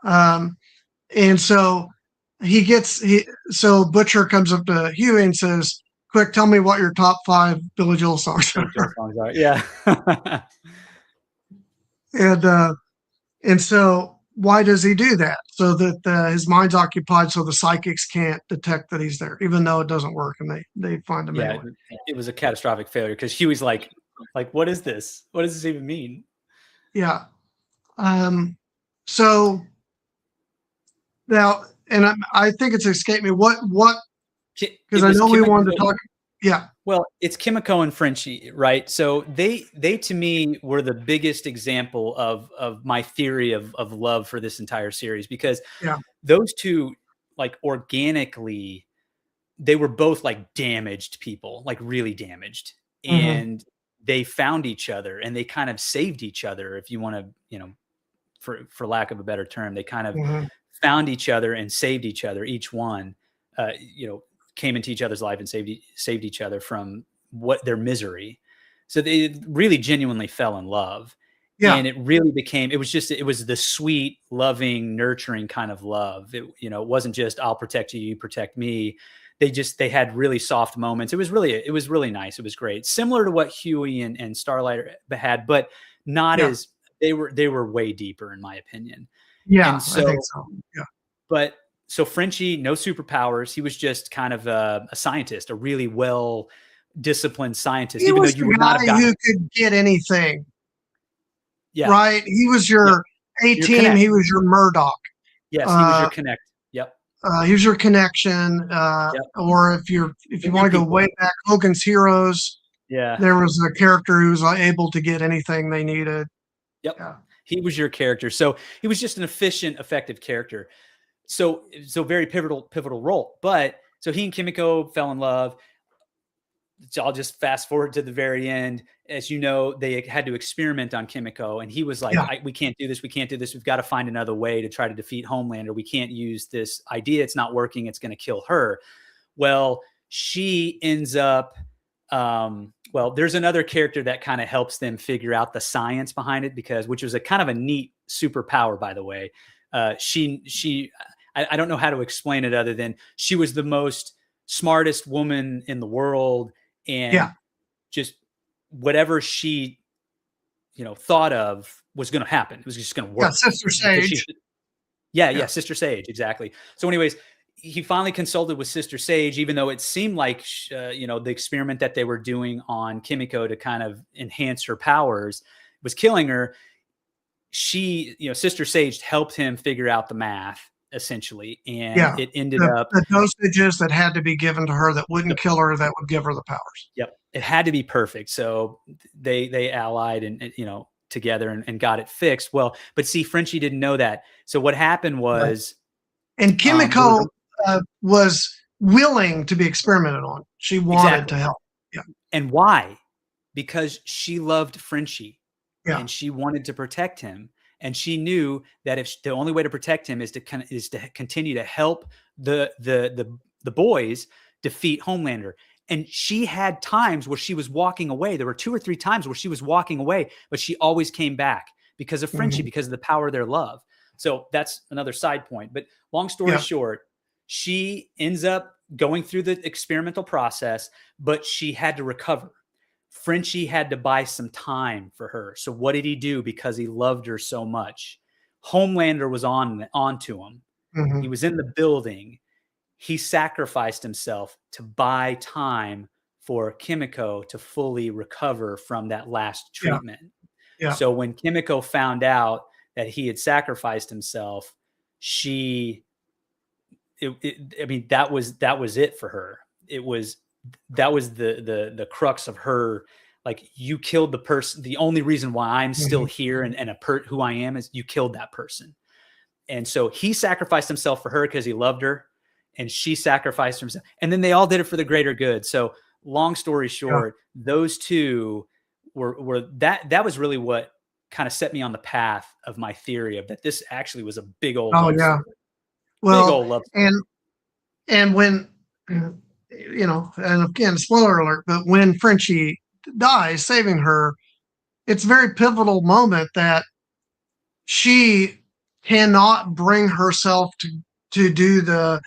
And so so Butcher comes up to Huey and says, "Quick, tell me what your top 5 Billy Joel songs are." Yeah. And so why does he do that? So that his mind's occupied, so the psychics can't detect that he's there, even though it doesn't work, and they find him anyway. It was a catastrophic failure because Huey's like, what is this? What does this even mean? Yeah. So now, and I think it's escaped me. What? Because I know we wanted to talk. Yeah. Well, it's Kimiko and Frenchie, right? So they to me were the biggest example of my theory of love for this entire series, because those two, like, organically, they were both like damaged people, like really damaged, and they found each other and they kind of saved each other. If you want to, for lack of a better term, they kind of found each other and saved each other. Each one, came into each other's life and saved each other from their misery. So they really genuinely fell in love. Yeah. And it really became, it was the sweet, loving, nurturing kind of love. It wasn't just, I'll protect you, you protect me. They had really soft moments. It was really nice. It was great. Similar to what Huey and Starlight had, but not as, they were way deeper in my opinion. Yeah. So, I think so. Yeah. But so Frenchie, no superpowers. He was just kind of a scientist, a really well-disciplined scientist. He was the guy who could get anything. Yeah. Right? He was your A-team. He was your Murdoch. Yes, he was your connect. Yep. He was your connection. Or if you want to go way back, Hogan's Heroes. Yeah. there was a character who was able to get anything they needed. Yep. Yeah. He was your character. So he was just an efficient, effective character. So very pivotal role. But so he and Kimiko fell in love. So I'll just fast forward to the very end. As you know, they had to experiment on Kimiko, and he was like, Yeah. "We can't do this. We can't do this. We've got to find another way to try to defeat Homelander. We can't use this idea. It's not working. It's going to kill her." Well, she ends up. Well, there's another character that kind of helps them figure out the science behind it, which was a kind of a neat superpower, by the way. I don't know how to explain it other than she was the most smartest woman in the world, and Yeah. just whatever she, thought of was going to happen. It was just going to work. Yeah, Sister Sage. Yeah, Sister Sage, exactly. So anyways, he finally consulted with Sister Sage, even though it seemed like, the experiment that they were doing on Kimiko to kind of enhance her powers was killing her. Sister Sage helped him figure out the math, essentially, and it ended up the dosages that had to be given to her that wouldn't kill her, that would give her the powers. Yep, it had to be perfect. So they allied and together and got it fixed. Well, but see, Frenchie didn't know that. So what happened was, and Kimiko was willing to be experimented on. She wanted to help. Yeah, and why? Because she loved Frenchie, and she wanted to protect him. And she knew that if the only way to protect him is to continue to help the boys defeat Homelander. And she had times where she was walking away. There were 2 or 3 times where she was walking away, but she always came back because of Frenchie, because of the power of their love. So that's another side point. But long story short, she ends up going through the experimental process, but she had to recover. Frenchie had to buy some time for her. So what did he do? Because he loved her so much. Homelander was onto him. He was in the building. He sacrificed himself to buy time for Kimiko to fully recover from that last treatment. Yeah. So when Kimiko found out that he had sacrificed himself, that was it for her. That was the crux of her. Like, you killed the person. The only reason why I'm still here and who I am is you killed that person. And so he sacrificed himself for her because he loved her, and she sacrificed herself. And then they all did it for the greater good. So long story short, those two were that was really what kind of set me on the path of my theory of that this actually was a big old love story. Well, big old love story. And when, and again, spoiler alert, but when Frenchie dies, saving her, it's a very pivotal moment that she cannot bring herself to do the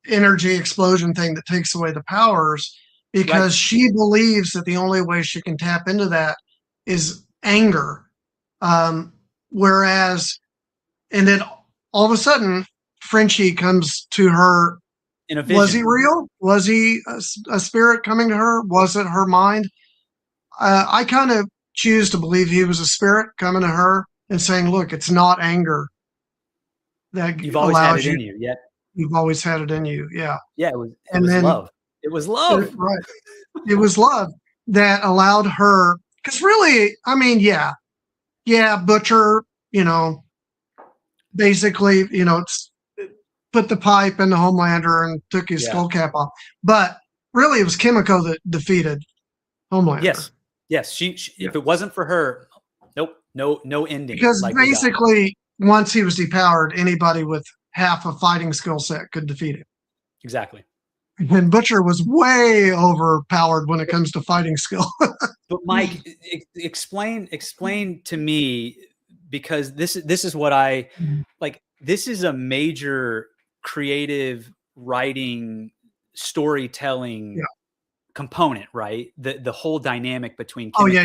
energy explosion thing that takes away the powers, because she believes that the only way she can tap into that is anger. Whereas, and then all of a sudden, Frenchie comes to her in a vision. Was he real? Was he a spirit coming to her? Was it her mind? I kind of choose to believe he was a spirit coming to her and saying, look, it's not anger that you've always had it in you. Yeah. You've always had it in you. Yeah. Yeah. It was love. It was love. Right. It was love that allowed her, because really, I mean, Butcher, basically, put the pipe in the Homelander and took his skull cap off. But really, it was Kimiko that defeated Homelander. Yes. She if it wasn't for her, nope, no ending. Because basically, once he was depowered, anybody with half a fighting skill set could defeat him. Exactly. And Butcher was way overpowered when it comes to fighting skill. But Mike, explain to me, because this is what I like. This is a major creative writing, storytelling component, right? The whole dynamic between Kimiko.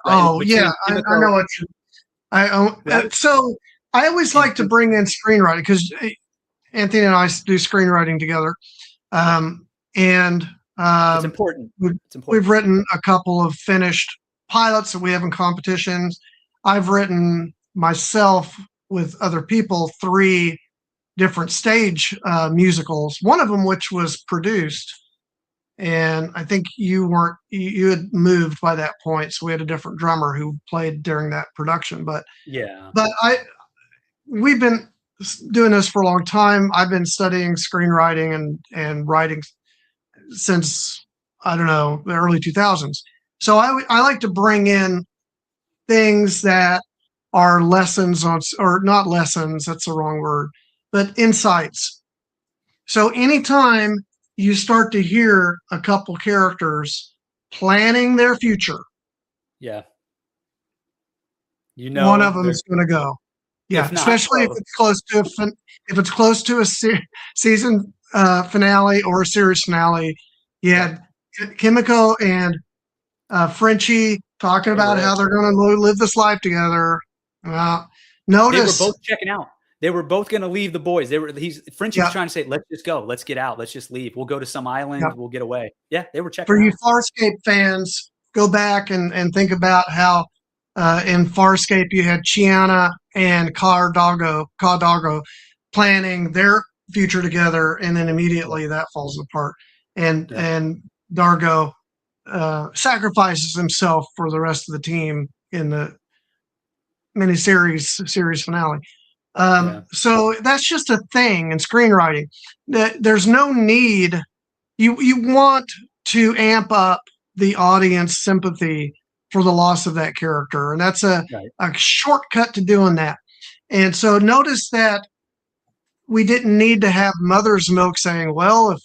I know what you. So I always like to bring in screenwriting, because Anthony and I do screenwriting together, and it's important. We've written a couple of finished pilots that we have in competitions. I've written myself with other people 3 different stage musicals, one of them which was produced and I think you weren't you had moved by that point, so we had a different drummer who played during that production. Yeah. But I we've been doing this for a long time. I've been studying screenwriting and writing since I don't know the early 2000s. So I like to bring in things that are lessons on, or not lessons, that's the wrong word, but insights. So anytime you start to hear a couple characters planning their future, Yeah. one of them They're, is going to go. Yeah, if not especially if both. it's close to if it's close to a season finale or a series finale. You Yeah. had Kimiko and Frenchie talking They were about it. how they're going to live this life together. Well, They were notice, both checking out. They were both going to leave the boys. Frenchie was yeah, trying to say, let's just go. Let's get out. Let's just leave. We'll go to some yeah. island. We'll get away. Yeah, they were checking For you out. Farscape fans, go back and think about how in Farscape you had Chiana and Cardago planning their future together, and then Yeah. immediately that falls apart. Yeah. And Dargo sacrifices himself for the rest of the team in the miniseries series finale. Yeah. So that's just a thing in screenwriting. There's no need. You want to amp up the audience sympathy for the loss of that character, and that's Right. a shortcut to doing that. And so notice that we didn't need to have Mother's Milk saying, "Well,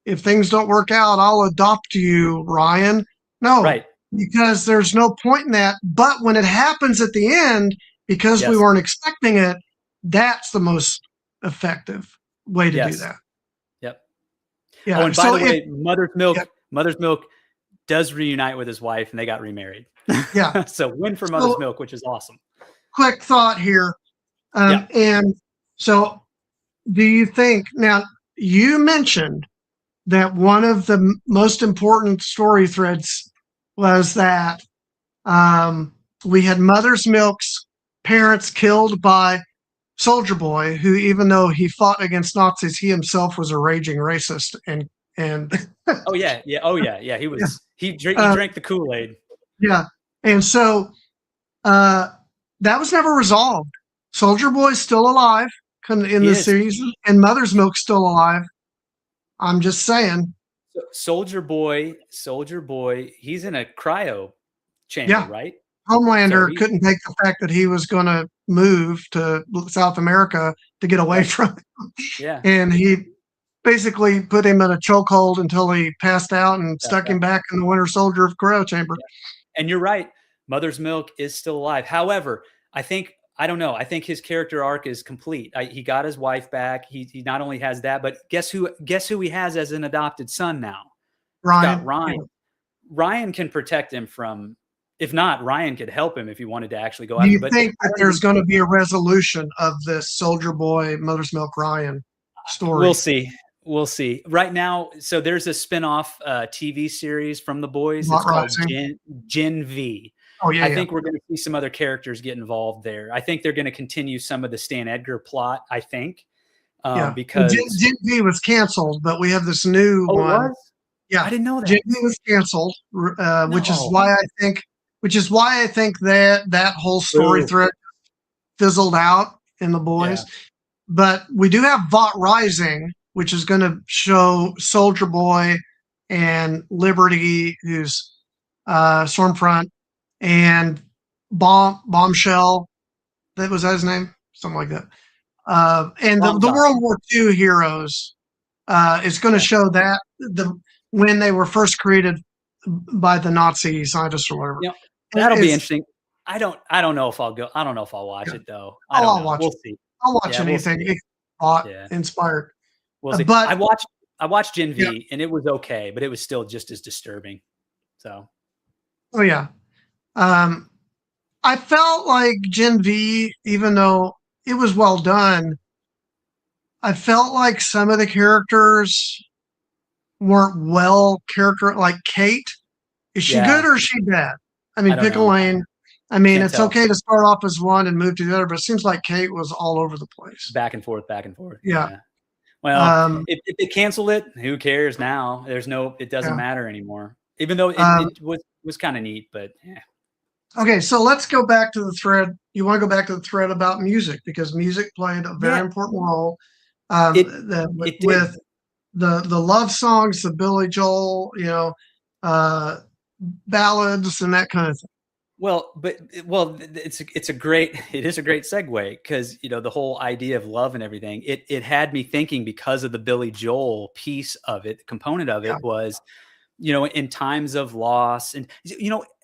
if things don't work out, I'll adopt you, Ryan." No, Right. because there's no point in that. But when it happens at the end, because we Yes. weren't expecting it, that's the most effective way to do Yes. that. Yep. Oh, Yeah. and by So the if way, yeah, Mother's Milk does reunite with his wife and they got remarried. yeah. So win for Mother's So Milk, which is awesome. quick thought here. Yeah. And so do you think now you mentioned that one of the most important story threads was that we had Mother's Milk's parents killed by Soldier Boy, who, even though he fought against Nazis, he himself was a raging racist. And Oh yeah. Yeah. Oh yeah. Yeah. yeah, He uh, drank the Kool-Aid. yeah, and so uh, that was never resolved. Soldier Boy's still alive in He the is. season, and Mother's Milk's still alive. I'm just saying. Soldier Boy, he's in a cryo chamber, Yeah, right? So Homelander he couldn't take the fact that he was going to move to South America to get away right. from it. Yeah. And he basically put him in a chokehold until he passed out and That's stuck him out. back in the Winter Soldier of cryo chamber. Yeah. And you're right. Mother's Milk is still alive. However, I don't know. I think his character arc is complete. He got his wife back. He not only has that, but guess who he has as an adopted son now? He's got Ryan, Ryan. Ryan can protect him from. If not, Ryan could help him if he wanted to actually go do after. you But think that there's going to be a resolution of this Soldier Boy, Mother's Milk Ryan we'll story? see. We'll see. Right now, so there's a spin-off TV series from The Boys. Not It's called rising. Gen V. Oh yeah, I yeah, think we're going to see some other characters get involved there. I think they're going to continue some of the Stan Edgar plot. I think yeah. Well, because Gen V was canceled, but we have this new oh, it one. was. Yeah, I didn't know Gen that. V was canceled, which is No. why I think that whole story Ooh. thread fizzled out in The Boys. Yeah. But we do have Vought Rising, which is going to show Soldier Boy and Liberty, who's Stormfront, and Bombshell. That was his name, something like that. And the Bombshell. World War II heroes is going to Yeah. show that when they were first created by the Nazi scientists or whatever. You know, that'll be It's, interesting. I don't know if I'll go. I don't know if I'll watch yeah. it though. I Oh, don't I'll know. watch We'll it. see. I'll watch Yeah, we'll anything see. Yeah, inspired. we'll see. But I watched Gen V yeah, and it was okay, but it was still just as disturbing. So oh yeah. Um, I felt like Gen V, even though it was well done, I felt like some of the characters weren't like Kate. Is she good yeah, or is she bad? I I mean, don't pick a know. lane. I mean, Can't it's tell. okay to start off as one and move to the other, but it seems like Kate was all over the place. Back and forth, back and forth. Yeah. Yeah. Well, Um, if they canceled it, who cares now? It doesn't yeah. matter anymore. Even though Um, it was kind of neat, but yeah. okay, so let's go back to the thread. You want to go back to the thread about music because music played a very Yeah, important role it with, it did. the love songs, the Billy Joel, uh, ballads and that kind of thing. It's a great it is a great segue because the whole idea of love and everything. It had me thinking because of the Billy Joel piece of it, component of Yeah. it was in times of loss. And,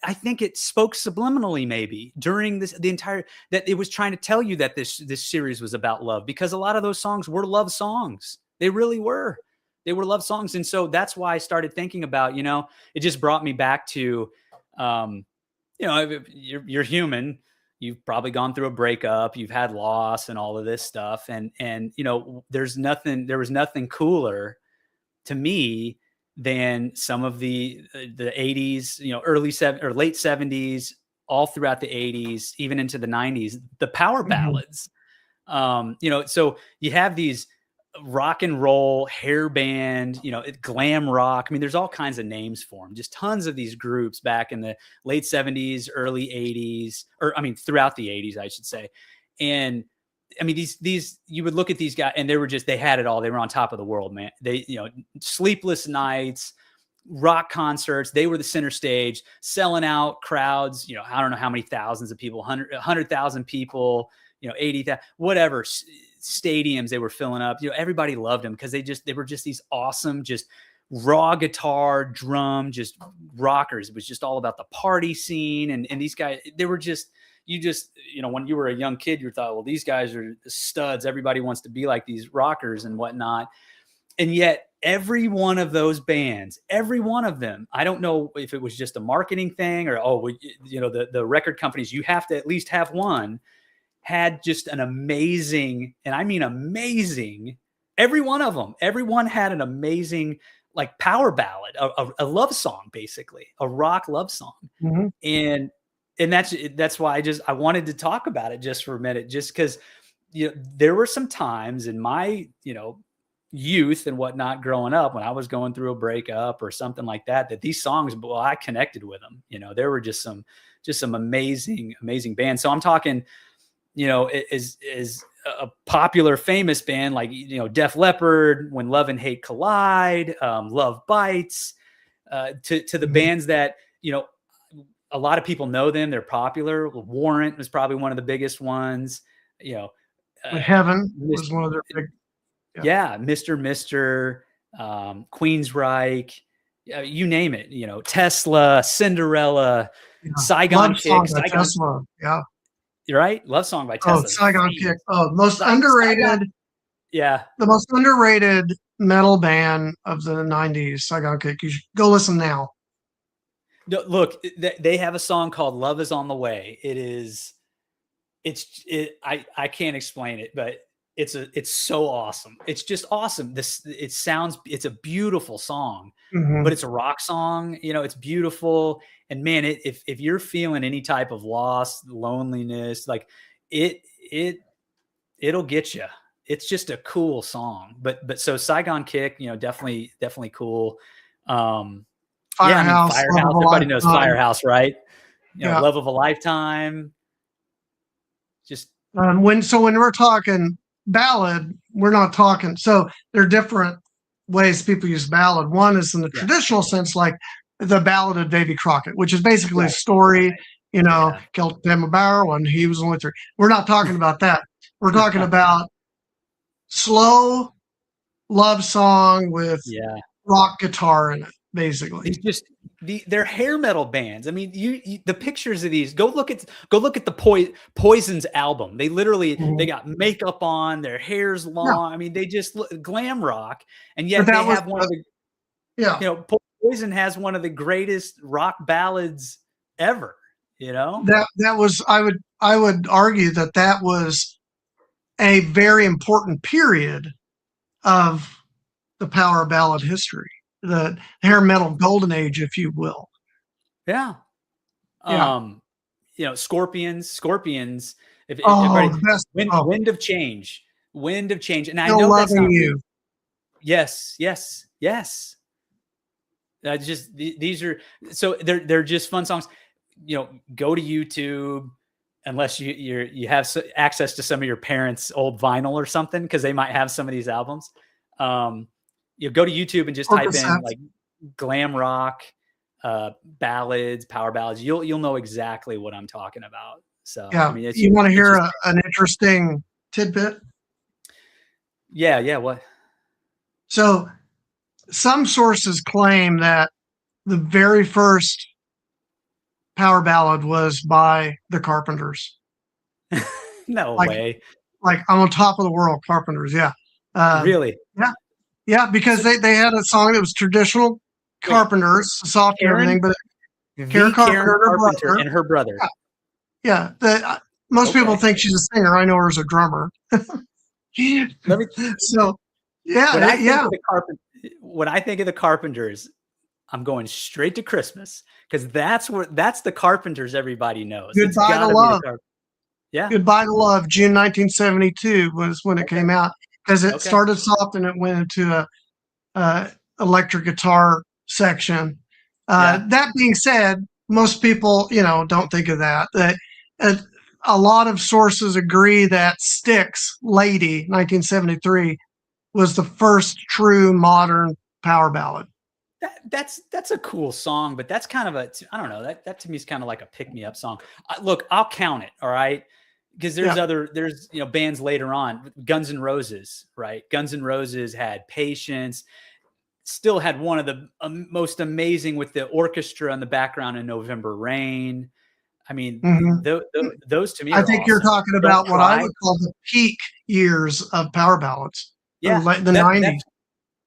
I think it spoke subliminally maybe during the entire, that it was trying to tell you that this series was about love because a lot of those songs were love songs. They really were. They were love songs. And so that's why I started thinking about, it just brought me back to, um, you're human. You've probably gone through a breakup. You've had loss and all of this stuff. And, there was nothing cooler to me than some of the 80s, late 70s, all throughout the 80s, even into the 90s, the power Mhm. ballads. So you have these rock and roll hair band, glam rock. I mean, there's all kinds of names for them. Just tons of these groups back in the late 70s, early 80s, throughout the 80s, I should say. And I mean, these you would look at these guys and they had it all. They were on top of the world, man. They, sleepless nights, rock concerts. They were the center stage, selling out crowds. I don't know how many thousands of people, 100,000 people, 80,000, whatever stadiums they were filling up. Everybody loved them because they were just these awesome, just raw guitar, drum, just rockers. It was just all about the party scene. And these guys, they were just, when you were a young kid, you thought, well, these guys are studs. Everybody wants to be like these rockers and whatnot. And yet every one of those bands, every one of them, I don't know if it was just a marketing thing or, the record companies, you have to at least have one, had just an amazing, and I mean amazing, every one of them, everyone had an amazing, like, power ballad, a love song, basically a rock love song. Mhm. And that's why I wanted to talk about it just for a minute, just because there were some times in my youth and whatnot growing up when I was going through a breakup or something like that these songs, well, I connected with them. There were just some amazing bands. So I'm talking, is a popular famous band like Def Leppard, When Love and Hate Collide, Love Bites, to the Mhm. bands that a lot of people know them. They're popular. Warrant was probably one of the biggest ones. Uh, Heaven Mis- was one of their big. Yeah. yeah, Mr. Queensryche, you name it. Tesla, Cinderella, Yeah. Saigon Love Kick, song by Tesla. Yeah. right? Love Song by Oh, Tesla is Saigon Kick. famous. Oh, most Saigon, underrated, yeah. the most underrated metal band of the 90s, Saigon Kick. You should go listen now. No, look, they have a song called "Love Is on the Way." I can't explain it, but it's so awesome. It's just awesome. It's a beautiful song, but Mhm. it's a rock song. It's beautiful. And man, if you're feeling any type of loss, loneliness, like it it it'll get you. It's just a cool song. But so Saigon Kick, definitely cool. Yeah, I mean Firehouse, Love of Firehouse. a Everybody knows Lifetime. Firehouse, right? Yeah. Love of a Lifetime. Just When we're talking ballad, we're not talking. So there are different ways people use ballad. One is in the yeah, traditional sense, like the Ballad of Davy Crockett, which is basically a right, story. yeah. Killed Tim Bower when he was only three. We're not talking about that. We're talking about slow love song with Yeah. rock guitar in it, basically. These just they're hair metal bands. I mean, the pictures of these. Go look at the Poison's album. They literally they Mhm. got makeup on, their hair's Yeah, long. I mean, they just look glam rock, and but yet they that was have one of the yeah. Poison has one of the greatest rock ballads ever. That was I would argue that that was a very important period of the power ballad history, the hair metal golden age, if you will. Yeah. Yeah. Um, Scorpions. If Oh, everybody, the best. Oh, Wind of Change, and I still know that's loving not really, you. Yes, yes, yes. Just these are so they're just fun songs. Go to YouTube unless you have access to some of your parents' old vinyl or something, because they might have some of these albums. You go to YouTube and just Or type in cassettes. like glam rock, ballads, power ballads. You'll know exactly what I'm talking about. So I Yeah. mean, You want to it's hear just an interesting tidbit? yeah. What? So some sources claim that the very first power ballad was by the Carpenters. No Like way. like I'm on top of the world, Carpenters. Yeah. Um, Really? yeah. Yeah, because So, they had a song that was traditional wait, Carpenters, soft and Karen, everything, but Karen the Karen Carpenter, her Carpenter brother. and her brother. Yeah. Most people Okay. think she's a singer. I know her as a drummer. Let me So, yeah, when I think yeah. of the Carpenters, I'm going straight to Christmas, because that's the Carpenters everybody knows. It's Goodbye to got to be the Love. Carpenters. Yeah. Goodbye to Love, June 1972 was when it Okay. came out, because it Okay. started soft and it went into a electric guitar section. Yeah. That being said, most people, don't think of that. Uh, a lot of sources agree that Styx, Lady, 1973, was the first true modern power ballad. That's a cool song, but that's kind of I don't know, that to me is kind of like a pick me up song. Look, I'll count it. All right. Because Yeah. there's bands later on, Guns N' Roses, right? Guns N' Roses had Patience, still had one of the most amazing with the orchestra in the background in November Rain. I mean, Mhm. those to me I are think you're awesome. talking Don't about what I Cry. would call the peak years of power ballads, Yeah, the 90s.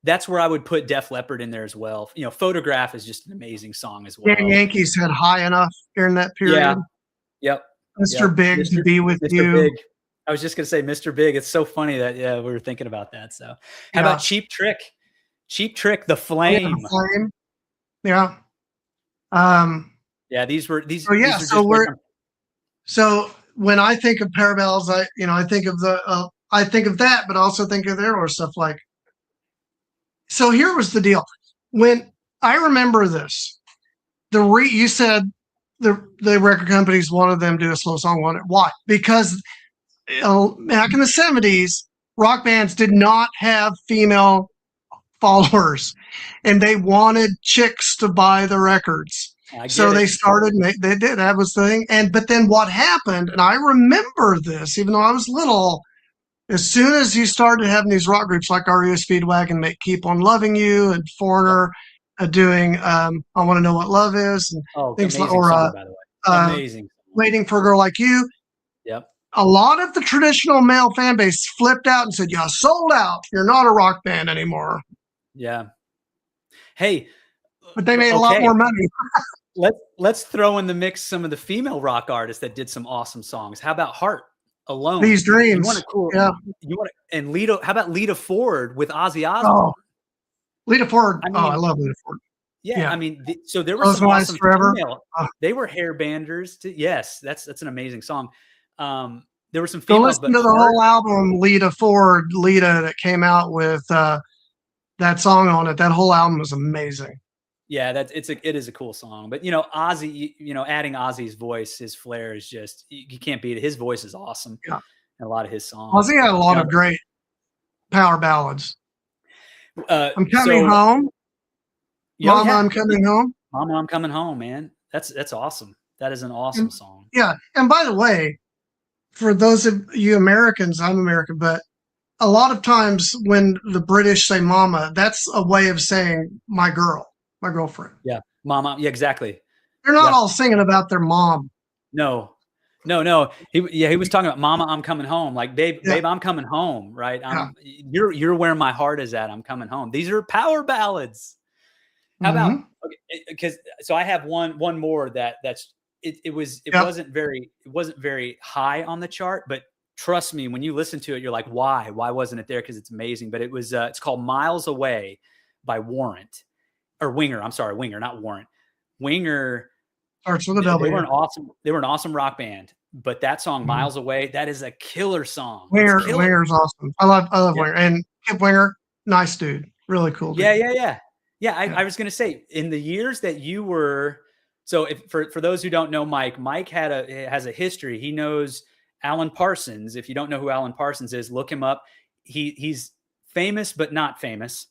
that's where I would put Def Leppard in there as well. Photograph is just an amazing song as Dan well. Yankees had High Enough during that Yeah. period. Yep. Mr. Yep. Big, To Be With Mr. You. Big. I was just gonna say Mr. Big. It's so funny that we were thinking about that. So how about Yeah. Cheap Trick? Cheap Trick, The Oh, yeah, The Flame. Flame. Yeah. Um, Yeah, these so yeah, are just so when I think of power ballads, I think of I think of that, but also think of their stuff like. So here was the deal. When I remember this, you said the record companies wanted them to do a slow song. Why? Because back in the 70s, rock bands did not have female followers, and they wanted chicks to buy the records. I So get they it. started. They did. That was the thing. But then what happened? And I remember this, even though I was little. As soon as you started having these rock groups like REO Speedwagon, make Keep on Loving You, and Yep. Foreigner doing I Want to Know What Love Is, and Oh, things like, amazing or song, by the way. Amazing song. Waiting for a Girl Like You. Yep. A lot of the traditional male fan base flipped out and said, "You sold out. You're not a rock band anymore." Yeah. Hey, But they made a lot okay. more money. Let's throw in the mix some of the female rock artists that did some awesome songs. How about Heart Alone? These You want Dreams. a cool Yeah. you want and Lita, how about Lita Ford with Ozzy Oh, Osbourne? Lita Ford. I Oh, I mean, love Lita Ford. yeah, I Yeah. mean, so there were Close some My Eyes awesome Forever. female. Oh. They were hair banders. Yes, that's an amazing song. There were some Go females, listen but to the Heart. whole album, Lita Ford, Lita, that came out with that song on it. That whole album was amazing. Yeah, it is a cool song. But Ozzy, adding Ozzy's voice, his flair is just you can't beat it. His voice is awesome. Yeah. And a lot of his songs. Ozzy had a lot of great power ballads. I'm coming home. Mama, I'm coming home. Mama, I'm coming home, man. That's awesome. That is an awesome song. Yeah. And by the way, for those of you Americans, I'm American, but a lot of times when the British say mama, that's a way of saying my girl, my girlfriend. Yeah. Mama. Yeah, exactly. They're not all singing about their mom. No. He was talking about Mama, I'm coming home. Like, babe, I'm coming home. Right. You're where my heart is at. I'm coming home. These are power ballads. How about, because so I have one more it wasn't very high on the chart, but trust me, when you listen to it, you're like, why wasn't it there? Because it's amazing. But it was, it's called Miles Away by Warrant or Winger. I'm sorry, Winger, not Warrant. Winger. Starts with a W. They were an awesome rock band, but that song Miles Away, that is a killer song. Winger's awesome. I love Winger and Kip Winger. nice dude, really cool dude. Yeah. I was going to say, in the years that you were, so for those who don't know Mike has a history. He knows Alan Parsons. If you don't know who Alan Parsons is, look him up. He's famous but not famous.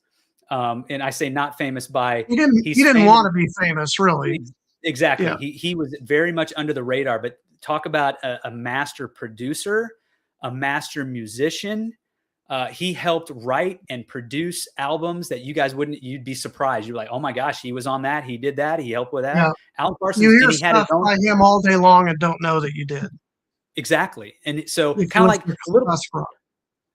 And I say not famous by he didn't want to be famous, really. Exactly. Yeah. He was very much under the radar. But talk about a master producer, a master musician. He helped write and produce albums that you'd be surprised. You're like, oh my gosh, he was on that. He did that. He helped with that. Yeah. Alan Parsons, you hear stuff by him all day long and don't know that you did. Exactly. And so kind of like a little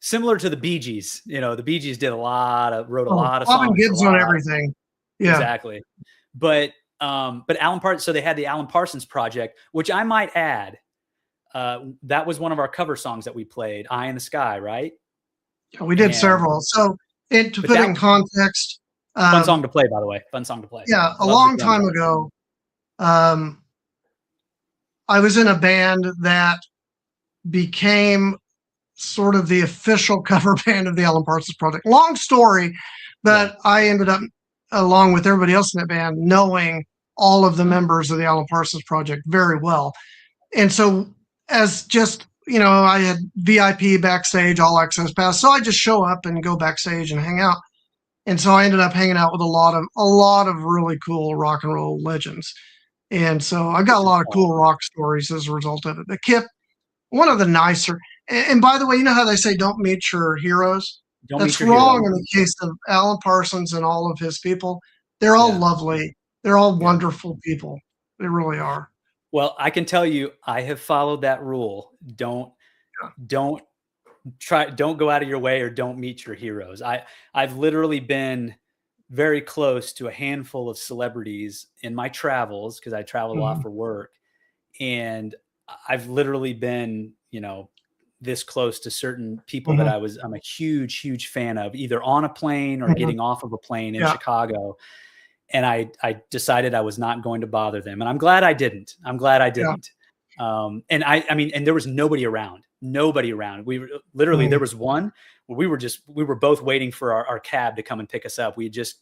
similar to the Bee Gees. The Bee Gees wrote a lot of songs. Gibbs on everything. Yeah. Exactly. But Alan Parsons, so they had the Alan Parsons Project, which I might add, that was one of our cover songs that we played, Eye in the Sky, right? We did several. So to put in context, fun song to play, by the way. Fun song to play. Yeah, a long time ago, I was in a band that became sort of the official cover band of the Alan Parsons Project. Long story, but I ended up, along with everybody else in that band, knowing all of the members of the Alan Parsons Project very well. And so as just I had VIP backstage, all access pass. So I just show up and go backstage and hang out. And so I ended up hanging out with a lot of really cool rock and roll legends. And so I got a lot of cool rock stories as a result of it. But Kip, one of the nicer, and by the way, you know how they say don't meet your heroes? That's wrong in the case of Alan Parsons and all of his people. They're all lovely. They're all wonderful people. They really are. Well, I can tell you, I have followed that rule. Don't go out of your way, or don't meet your heroes. I've literally been very close to a handful of celebrities in my travels, because I travel a lot for work. And I've literally been, this close to certain people that I'm a huge, huge fan of, either on a plane or getting off of a plane in Chicago. And I decided I was not going to bother them. And I'm glad I didn't. And and there was nobody around. We were literally, there was one where we were both waiting for our cab to come and pick us up. We just,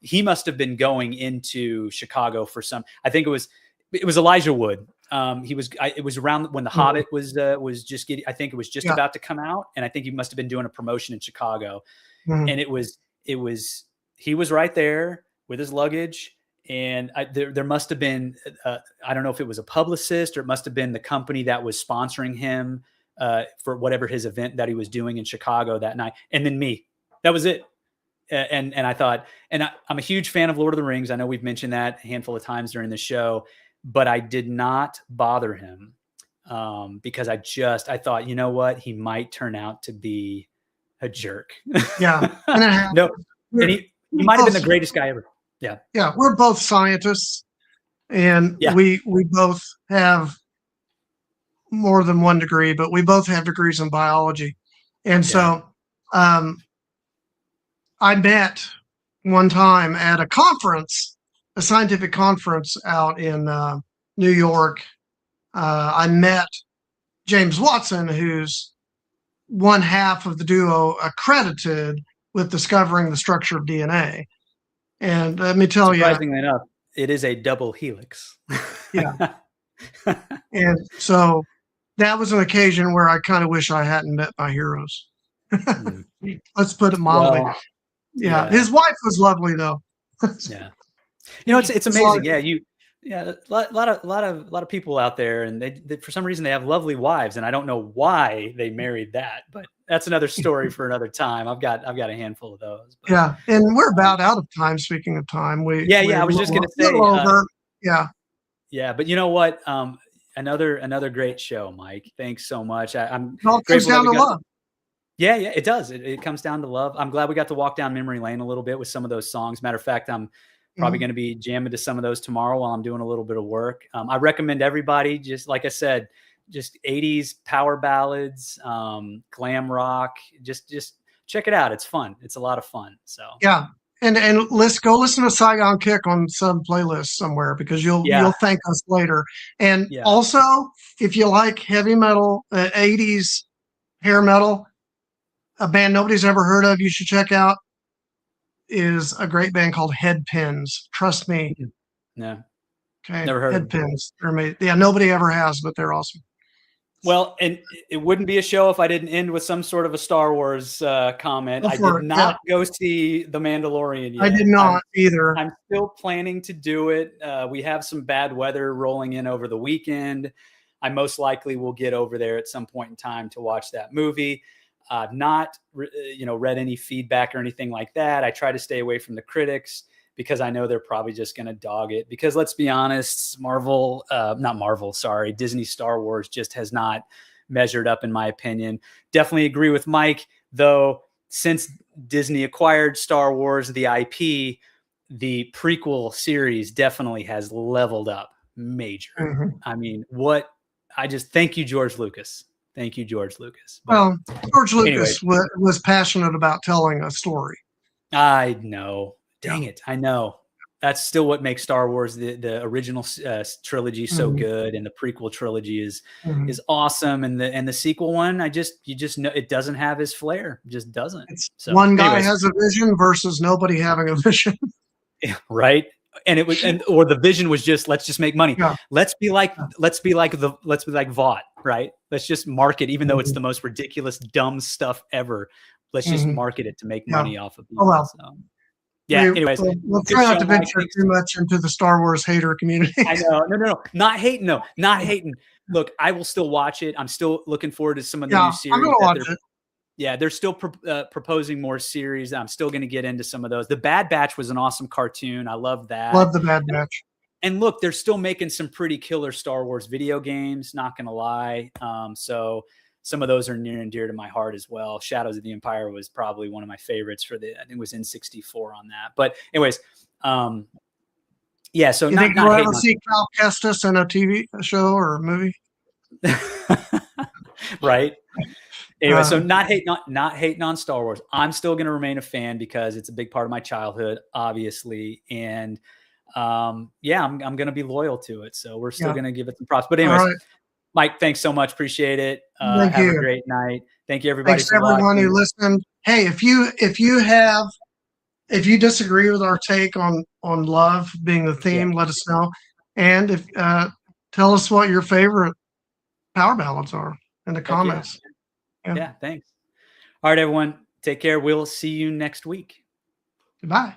he must've been going into Chicago for I think it was Elijah Wood. It was around when The Hobbit was just getting, I think it was just about to come out. And I think he must've been doing a promotion in Chicago. And he was right there with his luggage. And there must have been, I don't know if it was a publicist, or it must have been the company that was sponsoring him for whatever his event that he was doing in Chicago that night. And then me. That was it. And I thought, I'm a huge fan of Lord of the Rings. I know we've mentioned that a handful of times during the show, but I did not bother him because I thought, you know what? He might turn out to be a jerk. Yeah. No, and he might have been the greatest guy ever. Yeah. Yeah. We're both scientists, and we both have more than one degree, but we both have degrees in biology. And so I met one time at a conference, a scientific conference out in New York. I met James Watson, who's one half of the duo accredited with discovering the structure of DNA. And let me tell you, surprisingly enough, it is a double helix. Yeah. And so that was an occasion where I kind of wish I hadn't met my heroes. Let's put it mildly. Well, yeah. His wife was lovely, though. Yeah. It's amazing. A lot of people out there, and they for some reason they have lovely wives, and I don't know why they married that, but that's another story for another time. I've got a handful of those. But, yeah, and we're about out of time. Speaking of time, I was just going to say, yeah. But you know what? Another great show, Mike. Thanks so much. I'm it all comes down to love. Yeah, it does. It comes down to love. I'm glad we got to walk down memory lane a little bit with some of those songs. Matter of fact, I'm probably going to be jamming to some of those tomorrow while I'm doing a little bit of work. I recommend everybody, just like I said, just 80s power ballads, glam rock. Just check it out. It's fun. It's a lot of fun. So yeah, and let's go listen to Saigon Kick on some playlist somewhere, because you'll thank us later. And also, if you like heavy metal, 80s hair metal, a band nobody's ever heard of you should check out is a great band called Headpins. Trust me. No, Okay, never heard of them. Headpins. They're amazing. Yeah, nobody ever has, but they're awesome. Well, and it wouldn't be a show if I didn't end with some sort of a Star Wars comment. I did not go see The Mandalorian yet. I did not either. I'm still planning to do it. We have some bad weather rolling in over the weekend. I most likely will get over there at some point in time to watch that movie. Not, read any feedback or anything like that. I try to stay away from the critics because I know they're probably just going to dog it. Because let's be honest, Disney Star Wars just has not measured up, in my opinion. Definitely agree with Mike, though. Since Disney acquired Star Wars, the IP, the prequel series definitely has leveled up major. Mm-hmm. I mean, thank you, George Lucas. Thank you, George Lucas. But well, George Lucas was passionate about telling a story. I know. Dang it. I know. That's still what makes Star Wars, the original trilogy, so good, and the prequel trilogy is awesome, and the sequel one, you just know it doesn't have his flair. It just doesn't. So, one guy has a vision versus nobody having a vision. Right. And or the vision was just, let's just make money. Yeah. Let's be like Vought, right? Let's just market, even though it's the most ridiculous, dumb stuff ever. Let's just market it to make money off of people. Oh, well. So, yeah. Anyways, we'll try not to venture too much into the Star Wars hater community. I know. No. Not hating. No, not hating. Look, I will still watch it. I'm still looking forward to some of the new series. I'm gonna watch it. Yeah, they're still proposing more series. I'm still going to get into some of those. The Bad Batch was an awesome cartoon. I love that. Love the Bad Batch. And look, they're still making some pretty killer Star Wars video games, not going to lie. So some of those are near and dear to my heart as well. Shadows of the Empire was probably one of my favorites I think it was N64 on that. But anyways, yeah, so you think you'll ever see Cal Kestis in a TV show or a movie? Right. Anyway, so not hating on Star Wars. I'm still going to remain a fan because it's a big part of my childhood, obviously. And I'm going to be loyal to it. So we're still going to give it some props. But anyways, Mike, thanks so much. Appreciate it. Have a great night. Thank you, everybody. Thanks everyone who listened. Hey, if you disagree with our take on love being the theme, let us know. And if tell us what your favorite power ballads are in the comments. Yeah, thanks. All right, everyone. Take care. We'll see you next week. Goodbye.